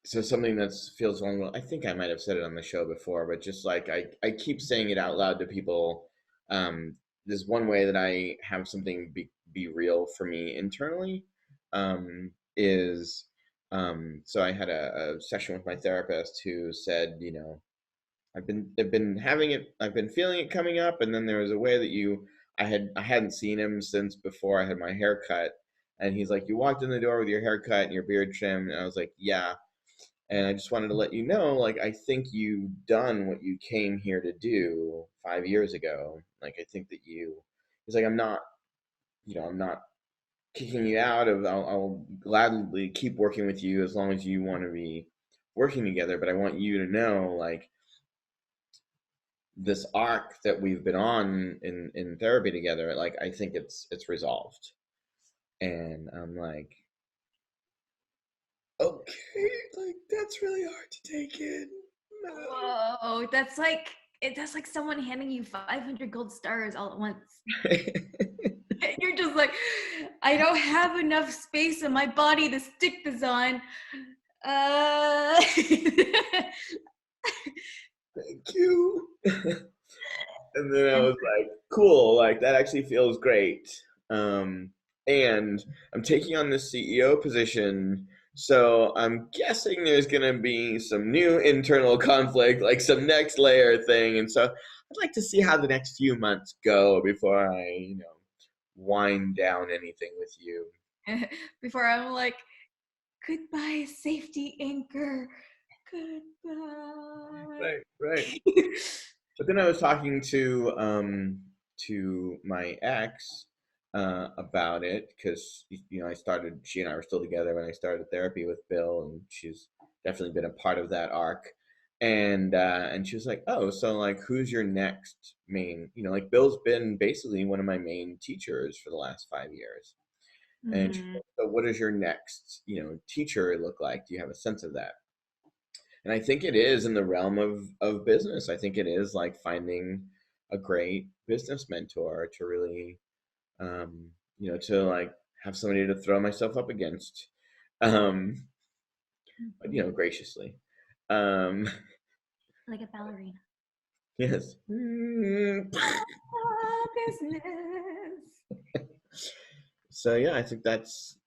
so something that feels vulnerable. I think I might have said it on the show before, but just like I keep saying it out loud to people. Um, there's one way that I have something be real for me internally, is, so I had a session with my therapist who said, I've been feeling it coming up, and then there was a way that I hadn't seen him since before I had my hair cut, and he's like, you walked in the door with your hair cut and your beard trimmed, and I was like, yeah. And I just wanted to let you know, like, I think you've done what you came here to do 5 years ago. Like, I think that he's like, I'm not kicking you out of, I'll gladly keep working with you as long as you want to be working together. But I want you to know, like, this arc that we've been on in therapy together, like, I think it's resolved. And I'm like, okay, like, that's really hard to take in.
Whoa, that's like someone handing you 500 gold stars all at once. And you're just like, I don't have enough space in my body to stick this on.
Thank you. And then I was like, cool, like that actually feels great. And I'm taking on this CEO position, so I'm guessing there's gonna be some new internal conflict, like some next layer thing. And so I'd like to see how the next few months go before I, wind down anything with you.
Before I'm like, goodbye, safety anchor. Goodbye.
Right, right. But then I was talking to my ex, about it, because she and I were still together when I started therapy with Bill, and she's definitely been a part of that arc. And she was like, oh, so like, who's your next main? Like, Bill's been basically one of my main teachers for the last 5 years. And she's
Mm-hmm.
like, so what does your next teacher look like? Do you have a sense of that? And I think it is in the realm of business. I think it is like finding a great business mentor to really, to like have somebody to throw myself up against. Um, but,
Mhm.
graciously. Um,
Like a ballerina.
yes.
Ah, business.
So yeah, I think that's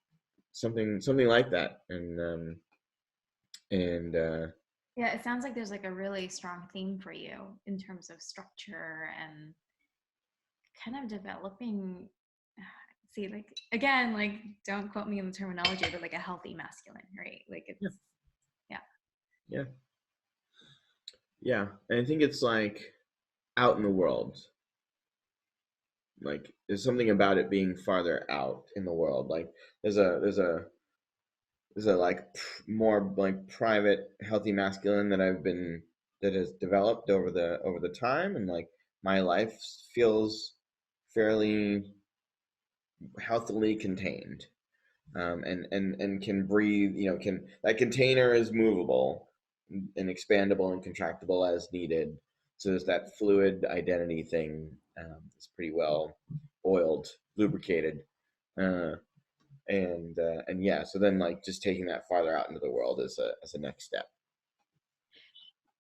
something like that, and
Yeah, it sounds like there's like a really strong theme for you in terms of structure and kind of developing. See, like again, like don't quote me on the terminology, but like a healthy masculine, right? Like it's
yeah,
yeah.
yeah, yeah. And I think it's like out in the world, like there's something about it being farther out in the world. Like there's a like more like private healthy masculine that has developed over the time, and like my life feels fairly healthily contained, and can breathe. Can that container is movable and expandable and contractible as needed. So there's that fluid identity thing. It's pretty well oiled, lubricated, uh, and yeah. So then, like, just taking that farther out into the world as a next step.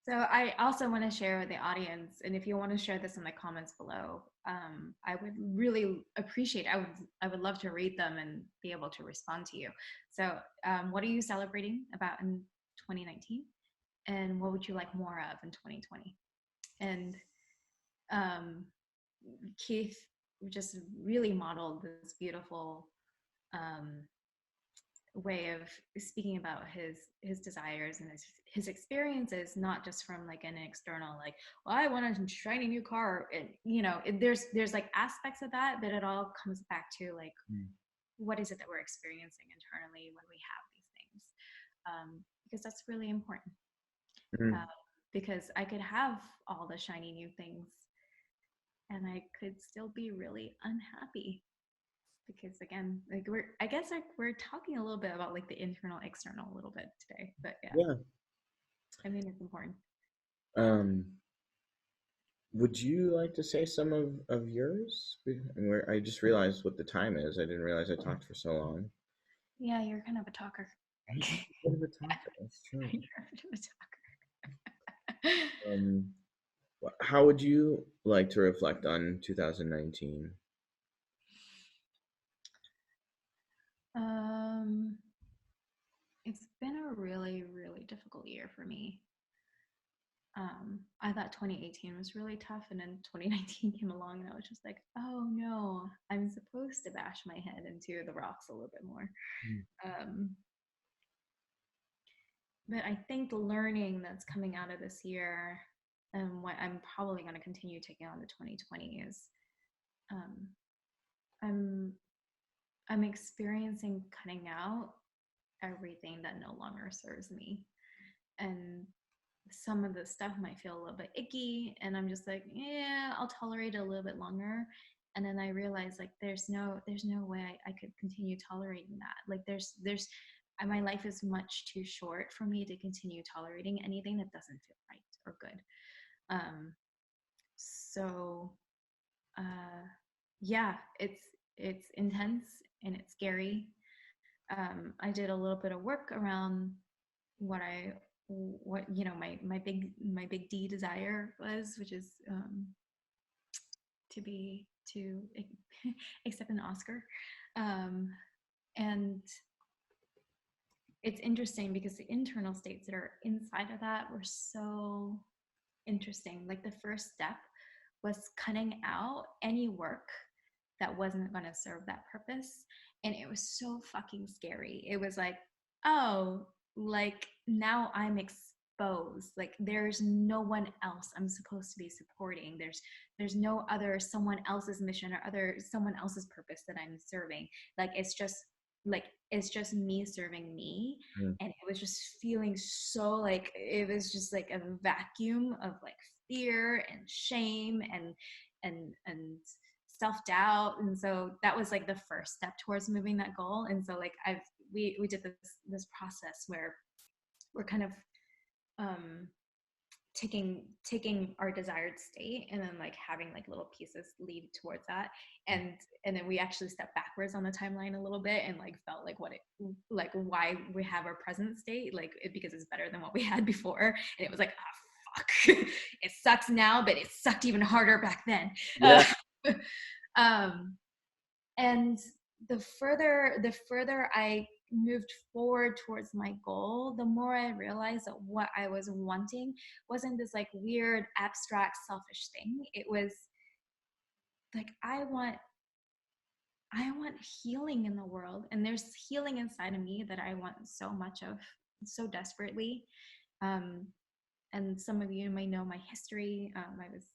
So I also want to share with the audience, and if you want to share this in the comments below, I would really appreciate. I would love to read them and be able to respond to you. So, what are you celebrating about in 2019, and what would you like more of in 2020? And um, Keith just really modeled this beautiful um, way of speaking about his desires and his experiences, not just from like an external like, well, I want a shiny new car, and there's like aspects of that, but it all comes back to like what is it that we're experiencing internally when we have these things, because that's really important.
Mm-hmm.
uh, because I could have all the shiny new things and I could still be really unhappy, because again, like I guess like we're talking a little bit about like the internal external a little bit today, but yeah,
Yeah.
I mean it's important.
Um, would you like to say some of yours? I just realized what the time is. I didn't realize I talked for so long.
Yeah, you're kind of a talker.
I'm a bit of a talker. That's true.
You're a bit of a talker.
Um, how would you like to reflect on 2019?
um it's been a really really difficult year for me. I thought 2018 was really tough, and then 2019 came along, and I was just like, oh no, I'm supposed to bash my head into the rocks a little bit more. Um, but I think the learning that's coming out of this year, and what I'm probably going to continue taking on to 2020 is, um, I'm I'm experiencing cutting out everything that no longer serves me, and some of the stuff might feel a little bit icky, and I'm just like, yeah, I'll tolerate it a little bit longer. And then I realize like there's no way I could continue tolerating that. Like there's my life is much too short for me to continue tolerating anything that doesn't feel right or good. So uh yeah, it's intense and it's scary. I did a little bit of work around what I what my big D desire was, which is to accept an Oscar, um, and it's interesting because the internal states that are inside of that were so interesting. Like the first step was cutting out any work that wasn't going to serve that purpose. And it was so fucking scary. It was like, oh, like now I'm exposed. Like there's no one else I'm supposed to be supporting. There's no other someone else's mission or other someone else's purpose that I'm serving. Like it's just me serving me.
Mm.
And it was just feeling so like it was just like a vacuum of like fear and shame and self-doubt. And so that was like the first step towards moving that goal. And so like we did this process where we're kind of um taking our desired state and then like having like little pieces lead towards that, and then we actually stepped backwards on the timeline a little bit and like felt like what it like why we have our present state like because it's better than what we had before, and it was like oh fuck it sucks now but it sucked even harder back then.
Yeah.
Um and the further I moved forward towards my goal, the more I realized that what I was wanting wasn't this like weird abstract selfish thing. It was like I want healing in the world, and there's healing inside of me that I want so much of, so desperately. um, and some of you might know my history. I was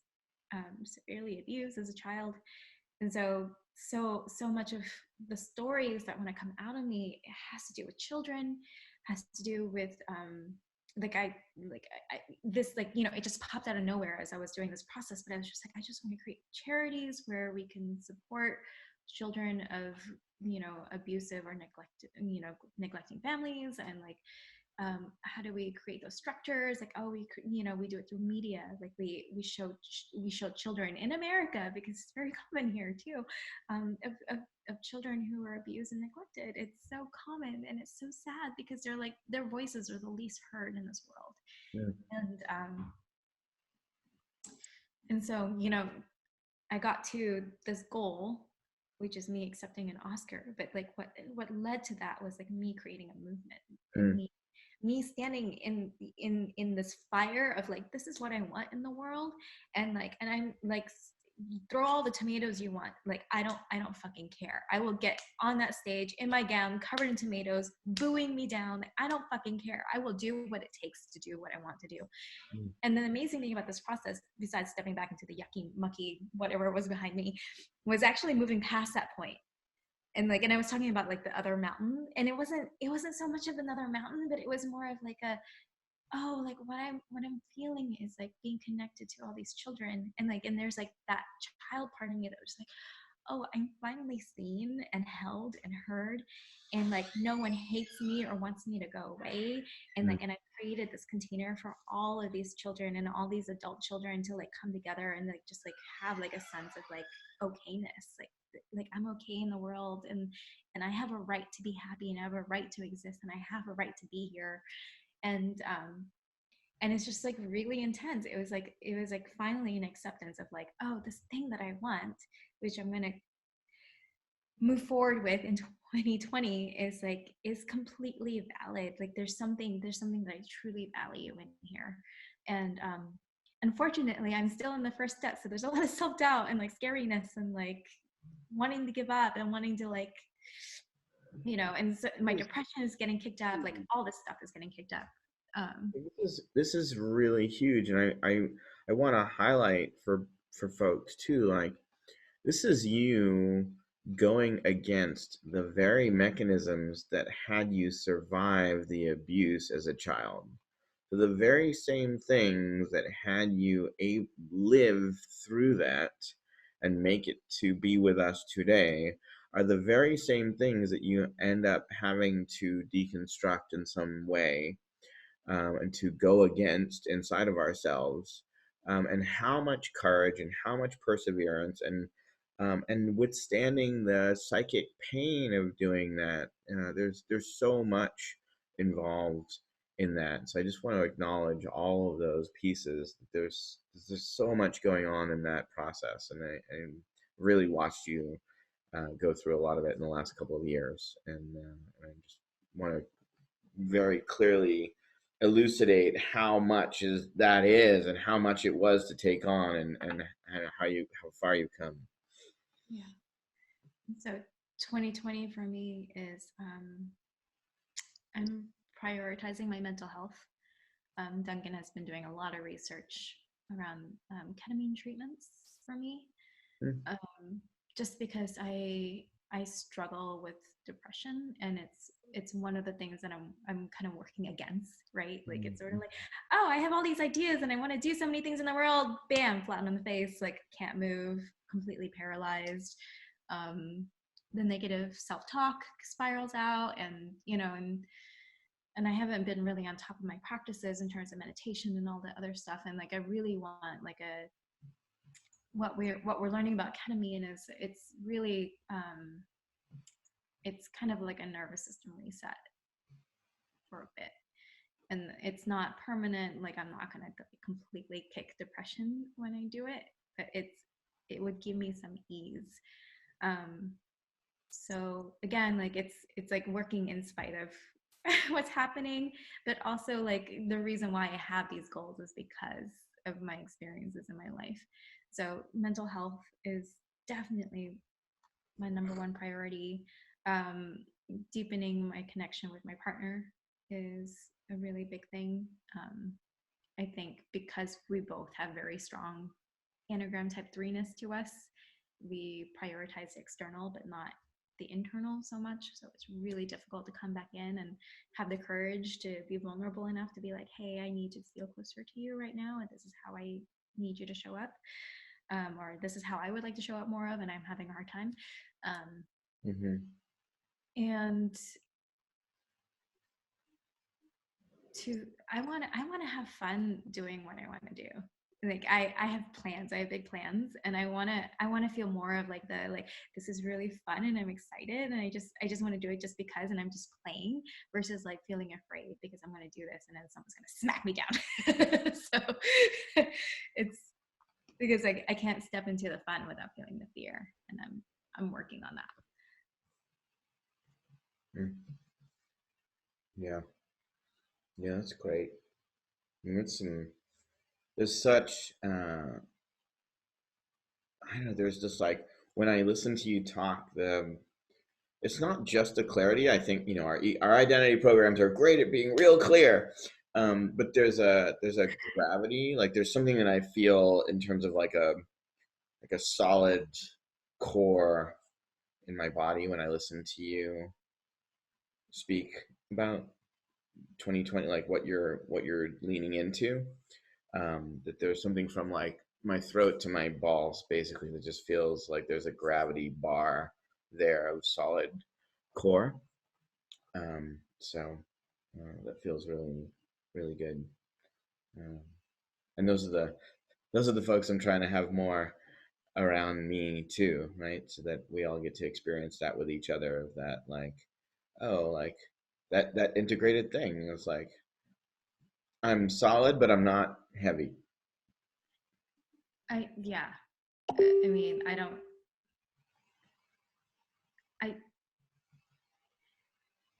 severely abused as a child, and so much of the stories that want to come out of me, it has to do with children, has to do with like I this like it just popped out of nowhere as I was doing this process, but I was just like I just want to create charities where we can support children of abusive or neglecting families, and like how do we create those structures, like oh we do it through media, like we show children in America, because it's very common here too, of children who are abused and neglected. It's so common and it's so sad because they're like their voices are the least heard in this world.
Mm.
And so I got to this goal, which is me accepting an Oscar. But like what led to that was like me creating a movement, and
Mm.
me standing in this fire of like this is what I want in the world, and I'm like throw all the tomatoes you want. Like I don't fucking care. I will get on that stage in my gown covered in tomatoes, booing me down. I don't fucking care. I will do what it takes to do what I want to do.
Mm.
And the amazing thing about this process, besides stepping back into the yucky, mucky, whatever was behind me, was actually moving past that point. And I was talking about like the other mountain, and it wasn't so much of another mountain, but it was more of like a oh, like what I'm feeling is like being connected to all these children, and there's like that child part of me that was like, oh, I'm finally seen and held and heard, and like no one hates me or wants me to go away,
Mm.
and I created this container for all of these children and all these adult children to like come together and like just like have like a sense of like okayness, like I'm okay in the world, and I have a right to be happy, and I have a right to exist, and I have a right to be here. And um and it's just like really intense. It was like finally an acceptance of like, oh, this thing that I want, which I'm going to move forward with in 2020, is completely valid. Like there's something that I truly value in here. And unfortunately I'm still in the first step, so there's a lot of self-doubt and like scariness and like wanting to give up and wanting to like and so my depression is getting kicked up, like all this stuff is getting kicked up. um
This is really huge, and I want to highlight for folks too. Like this is you going against the very mechanisms that had you survive the abuse as a child. So the very same things that had you live through that and make it to be with us today are the very same things that you end up having to deconstruct in some way, and to go against inside of ourselves, and how much courage and how much perseverance and withstanding the psychic pain of doing that. There's so much involved in that. So I just want to acknowledge all of those pieces. There's so much going on in that process, and I really watched you go through a lot of it in the last couple of years, and I just want to very clearly elucidate how much is and how much it was to take on, and how far you've come.
yeah. So 2020 for me is I'm prioritizing my mental health. Duncan has been doing a lot of research around ketamine treatments for me,
Mm.
um, just because I struggle with depression, and it's one of the things that I'm kind of working against, right? Like it's sort of
Mhm.
like, oh, I have all these ideas and I want to do so many things in the world, bam, flat on the face, like can't move, completely paralyzed. Um, the negative self-talk spirals out, and I haven't been really on top of my practices in terms of meditation and all the other stuff. And like I really want like a what we're learning about ketamine is it's really it's kind of like a nervous system reset for a bit. And it's not permanent. Like I'm not gonna completely kick depression when I do it, but it would give me some ease. Um, so again, like it's like working in spite of what's happening, but also like the reason why I have these goals is because of my experiences in my life. So mental health is definitely my number one priority. Um, Deepening my connection with my partner is a really big thing. I think because we both have very strong Enneagram type 3-ness to us, we prioritize the external but not the internal so much. So it's really difficult to come back in and have the courage to be vulnerable enough to be like, hey, I need to feel closer to you right now. And this is how I need you to show up. Or this is how I would like to show up more of, and I'm having a hard time.
Mm-hmm.
And I want to have fun doing what I want to do. Like I have plans, I have big plans, and I want to feel more of like the like this is really fun and I'm excited, and I just want to do it just because, and I'm just playing versus like feeling afraid because I'm going to do this and then someone's going to smack me down. So it's because I can't step into the fun without feeling the fear, and I'm working on that.
Mm. Yeah. Yeah, that's great. I mean, there's such, I don't know, there's just like, when I listen to you talk, it's not just the clarity. I think, our identity programs are great at being real clear. But there's a gravity, like there's something that I feel in terms of like a solid core in my body when I listen to you speak about 2020, like what you're leaning into. That there's something from like my throat to my balls, basically, that just feels like there's a gravity bar there of solid core. So that feels really, really good. Um, and those are the folks I'm trying to have more around me too, right? So that we all get to experience that with each other. Of that, like, oh, like that integrated thing. It's like I'm solid, but I'm not heavy.
Yeah. I mean, I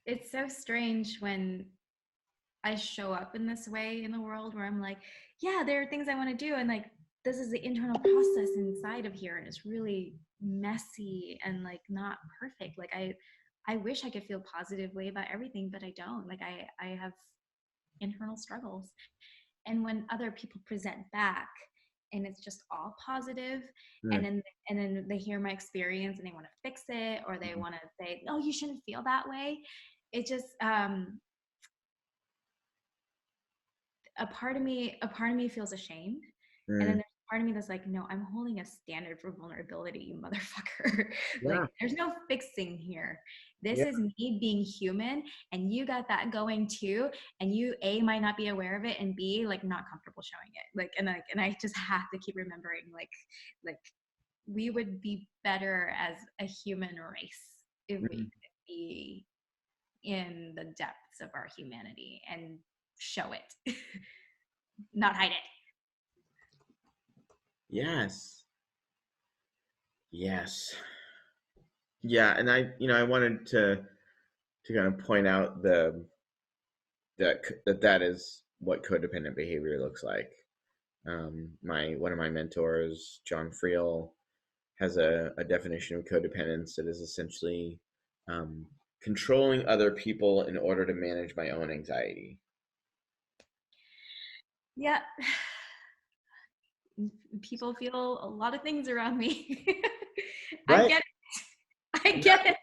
it's so strange when I show up in this way in the world where I'm like, yeah, there are things I want to do. And like, this is the internal process inside of here. And it's really messy and like not perfect. Like I wish I could feel positively about everything, but I don't. Like I have internal struggles. And when other people present back and it's just all positive, and
Mm.
then they hear my experience and they want to fix it, or they want to say, oh, you shouldn't feel that way. It just a part of me feels ashamed, and then
Mm.
there's a part of me that's like, no, I'm holding a standard for vulnerability, you motherfucker.
Yeah,
Like there's no fixing here. This
yeah.
is me being human, and you got that going too, and you A, might not be aware of it, and B, like not comfortable showing it. And I just have to keep remembering like we would be better as a human race if we
Mm.
could be in the depths of our humanity and show it. Not hide it.
Yes. Yes. Yeah, and I wanted to kind of point out that is what codependent behavior looks like. My one of my mentors, John Friel, has a definition of codependence that is essentially um, controlling other people in order to manage my own anxiety.
Yeah. People feel a lot of things around me. I
Right?
get it. I get it.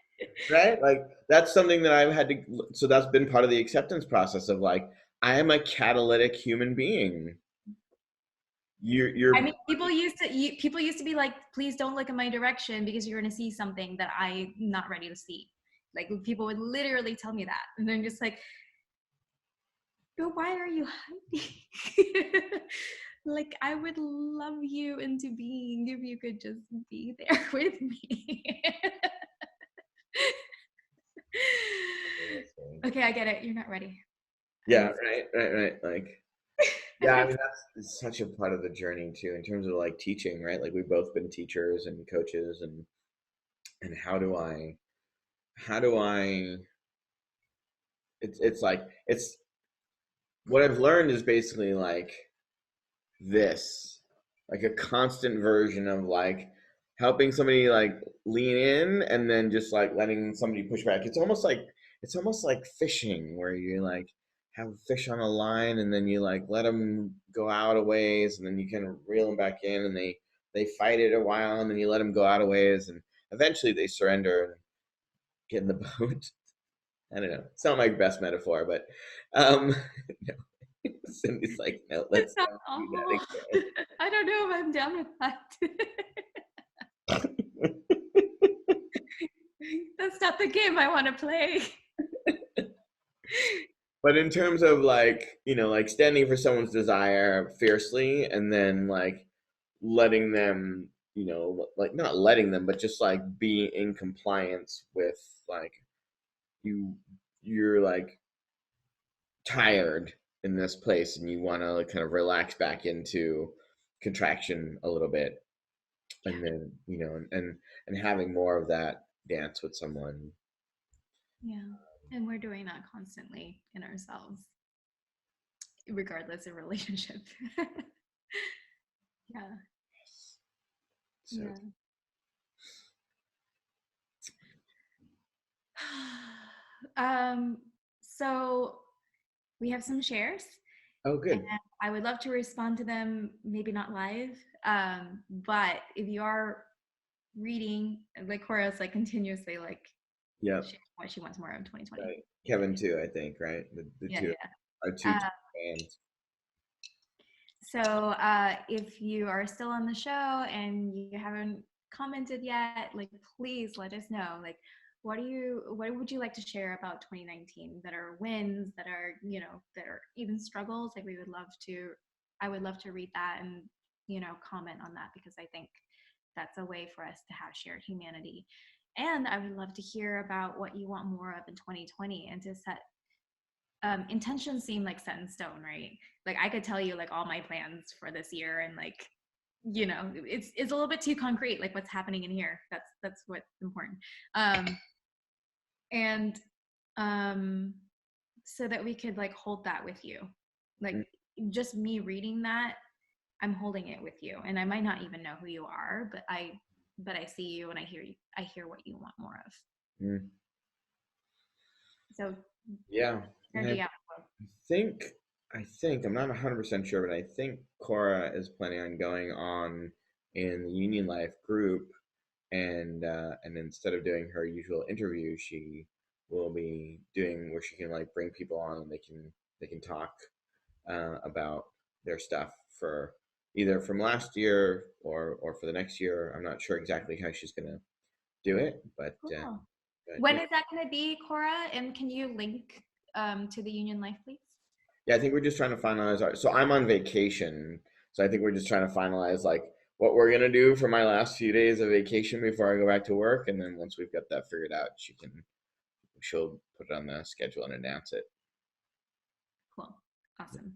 Right? Like that's something that I've had to. So that's been part of the acceptance process of like I am a catalytic human being.
I
You're
mean, people used to be like, please don't look in my direction because you're going to see something that I'm not ready to see. Like people would literally tell me that. And then just like, but why are you hiding? Like, I would love you into being if you could just be there with me. Okay, I get it. You're not ready.
Yeah,
I'm
right. Like, yeah, I mean that's it's such a part of the journey too, in terms of like teaching, right? Like we've both been teachers and coaches, and how do I? It's like it's what I've learned is basically like this, like a constant version of like helping somebody like lean in and then just like letting somebody push back. It's almost like fishing where you like have a fish on a line and then you like let them go out a ways and then you kind of reel them back in and they fight it a while and then you let them go out a ways and eventually they surrender and get in the boat. I don't know. It's not my best metaphor, but no. Cindy's like, no,
It's
let's
not
not do
awful.
that
I don't know if I'm down with that.
again.
That's not the game I want to play.
But in terms of like, like standing for someone's desire fiercely and then like letting them, like not letting them, but just like be in compliance with like you you're like tired in this place and you want to like kind of relax back into contraction a little bit and then, and having more of that dance with someone.
Yeah. And we're doing that constantly in ourselves, regardless of relationship. Yeah.
So,
Yeah. Um, so we have some shares,
oh,
and
good.
I would love to respond to them, maybe not live. But if you are reading, like Cora's like continuously like
Yeah.
sharing what she wants more of 2020.
Right. Kevin too, I think, right? The
Yeah,
two
yeah.
are two
Uh,
top fans.
so if you are still on the show and you haven't commented yet, like please let us know. Like, what would you like to share about 2019 that are wins, that are, that are even struggles? Like I would love to read that and, comment on that, because I think that's a way for us to have shared humanity. And I would love to hear about what you want more of in 2020, and to set intentions seem like set in stone, right? Like I could tell you like all my plans for this year, and like, it's a little bit too concrete, like what's happening in here. That's what's important. And so that we could like hold that with you. Like just me reading that, I'm holding it with you, and I might not even know who you are, but I see you and I hear you. I hear what you want more of.
Mm-hmm.
So
Yeah, and
energy out.
think I think I'm not 100% sure, but I think Cora is planning on going on in the Union Life group, and instead of doing her usual interview, she will be doing where she can like bring people on and they can talk about their stuff for either from last year or for the next year. I'm not sure exactly how she's gonna do it,
Cool.
but
When
yeah.
is that going to be, Cora? And can you link to the Union Life, please?
Yeah, I think we're just trying to finalize our. So I'm on vacation, so I think we're just trying to finalize like what we're gonna do for my last few days of vacation before I go back to work, and then once we've got that figured out, she'll put it on the schedule and announce it.
Cool. Awesome.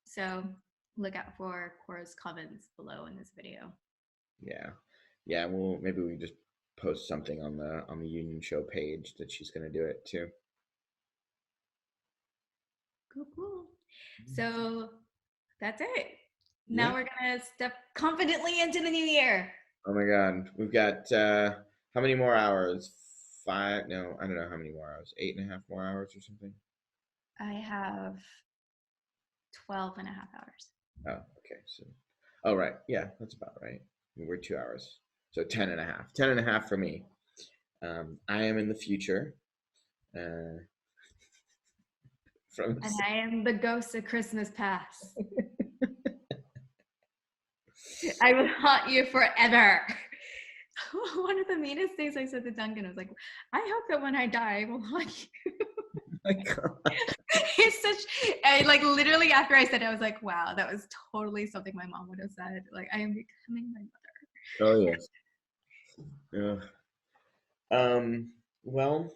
So look out for Cora's comments below in this video.
Yeah, yeah. Well, maybe we just post something on the Union Show page that she's gonna do it too.
Cool, cool. So that's it. Now
Yeah.
we're going to step confidently into the new year.
Oh my God, we've got how many more hours? Five? No, I don't know how many more hours. 8.5 more hours or something.
I have 12 and a half hours.
Oh, okay. So, oh, right. Yeah, that's about right. We're 2 hours. So 10 and a half. 10 and a half for me. I am in the future. Uh, from
And I am the ghost of Christmas past. I will haunt you forever. One of the meanest things I said to Duncan was like, I hope that when I die, I will haunt you.
my God.
It's such, I like literally after I said it, I was like, wow, that was totally something my mom would have said. Like, I am becoming my
Oh yes. Yeah. Um, well,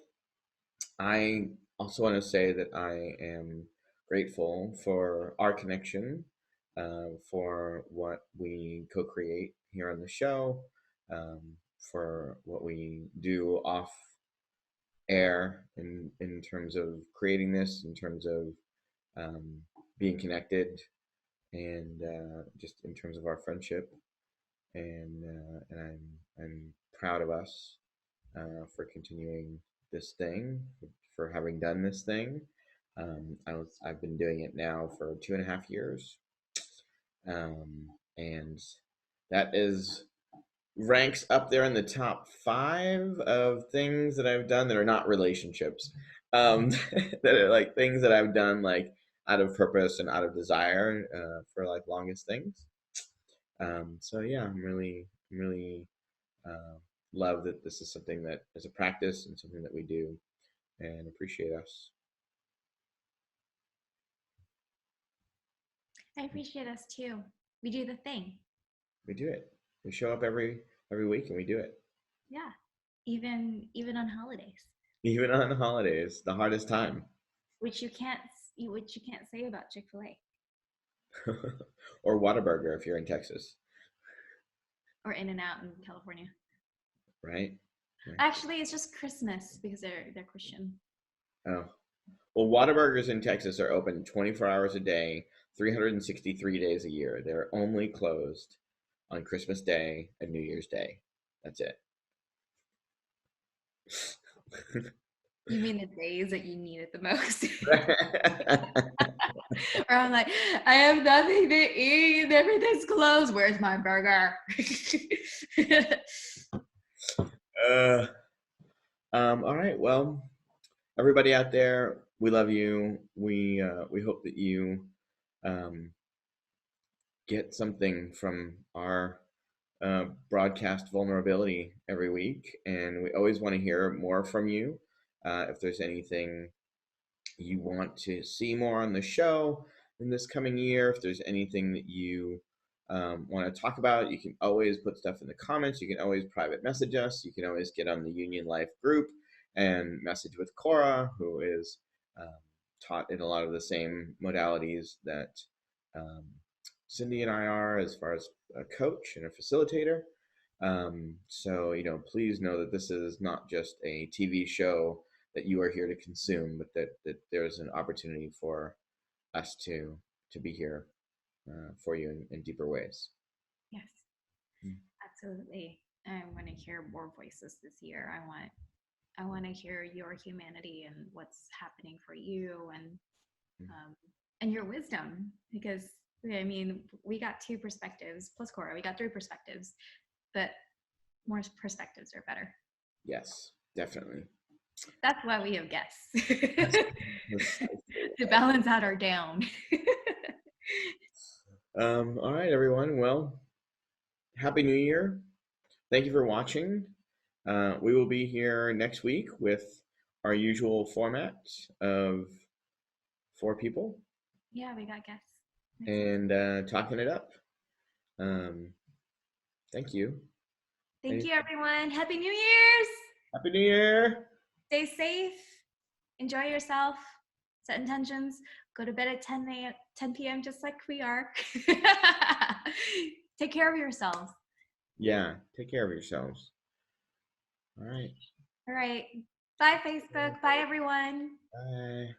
I also want to say that I am grateful for our connection, for what we co-create here on the show, for what we do off air in terms of creating this, in terms of um, being connected, and just in terms of our friendship. And I'm proud of us for continuing this thing, for having done this thing. I've been doing it now for 2.5 years, and that is ranks up there in the top 5 of things that I've done that are not relationships, that are like things that I've done like out of purpose and out of desire for like longest things. So yeah, I'm really uh, love that this is something that is a practice and something that we do, and appreciate us.
mother. I appreciate us too. We do the thing.
We do it. We show up every week and we do it.
Yeah. Even on holidays,
Even on holidays, the hardest time.
which which you can't say about Chick-fil-A
Or Whataburger if you're in Texas,
or In-N-Out in California.
right? Right.
Actually, it's just Christmas because they're Christian.
Oh, well, Whataburgers in Texas are open 24 hours a day, 363 days a year. They're only closed on Christmas Day and New Year's Day. That's it.
You mean the days that you need it the most? Or I'm like, I have nothing to eat. Everything's closed. Where's my burger?
uh, all right. Well, everybody out there, we love you. We hope that you um, get something from our broadcast vulnerability every week, and we always want to hear more from you. If there's anything you want to see more on the show in this coming year, if there's anything that you want to talk about, you can always put stuff in the comments. You can always private message us. You can always get on the Union Life group and message with Cora, who is um, taught in a lot of the same modalities that um, Cindy and I are, as far as a coach and a facilitator. So, please know that this is not just a TV show that you are here to consume, but that there's an opportunity for us to be here for you in deeper ways.
Yes, absolutely. I want to hear more voices this year. I want to hear your humanity and what's happening for you, and your wisdom, because I mean we got 2 perspectives plus Cora. We got 3 perspectives, but more perspectives are better.
Yes, definitely.
That's why we have guests
That's, that's
to balance out our down.
all right, everyone. Well, Happy New Year. Thank you for watching. We will be here next week with our usual format of 4 people
Yeah, we got guests next week.
and talking it up. Um, Thank you.
Thank you, everyone. Happy New Year's.
Happy New Year.
Stay safe. Enjoy yourself. Set intentions. Go to bed at 10 p.m. just like we are. Take care of yourselves.
Yeah, take care of yourselves. All right.
All right. Bye, Facebook. Bye, everyone.
Bye.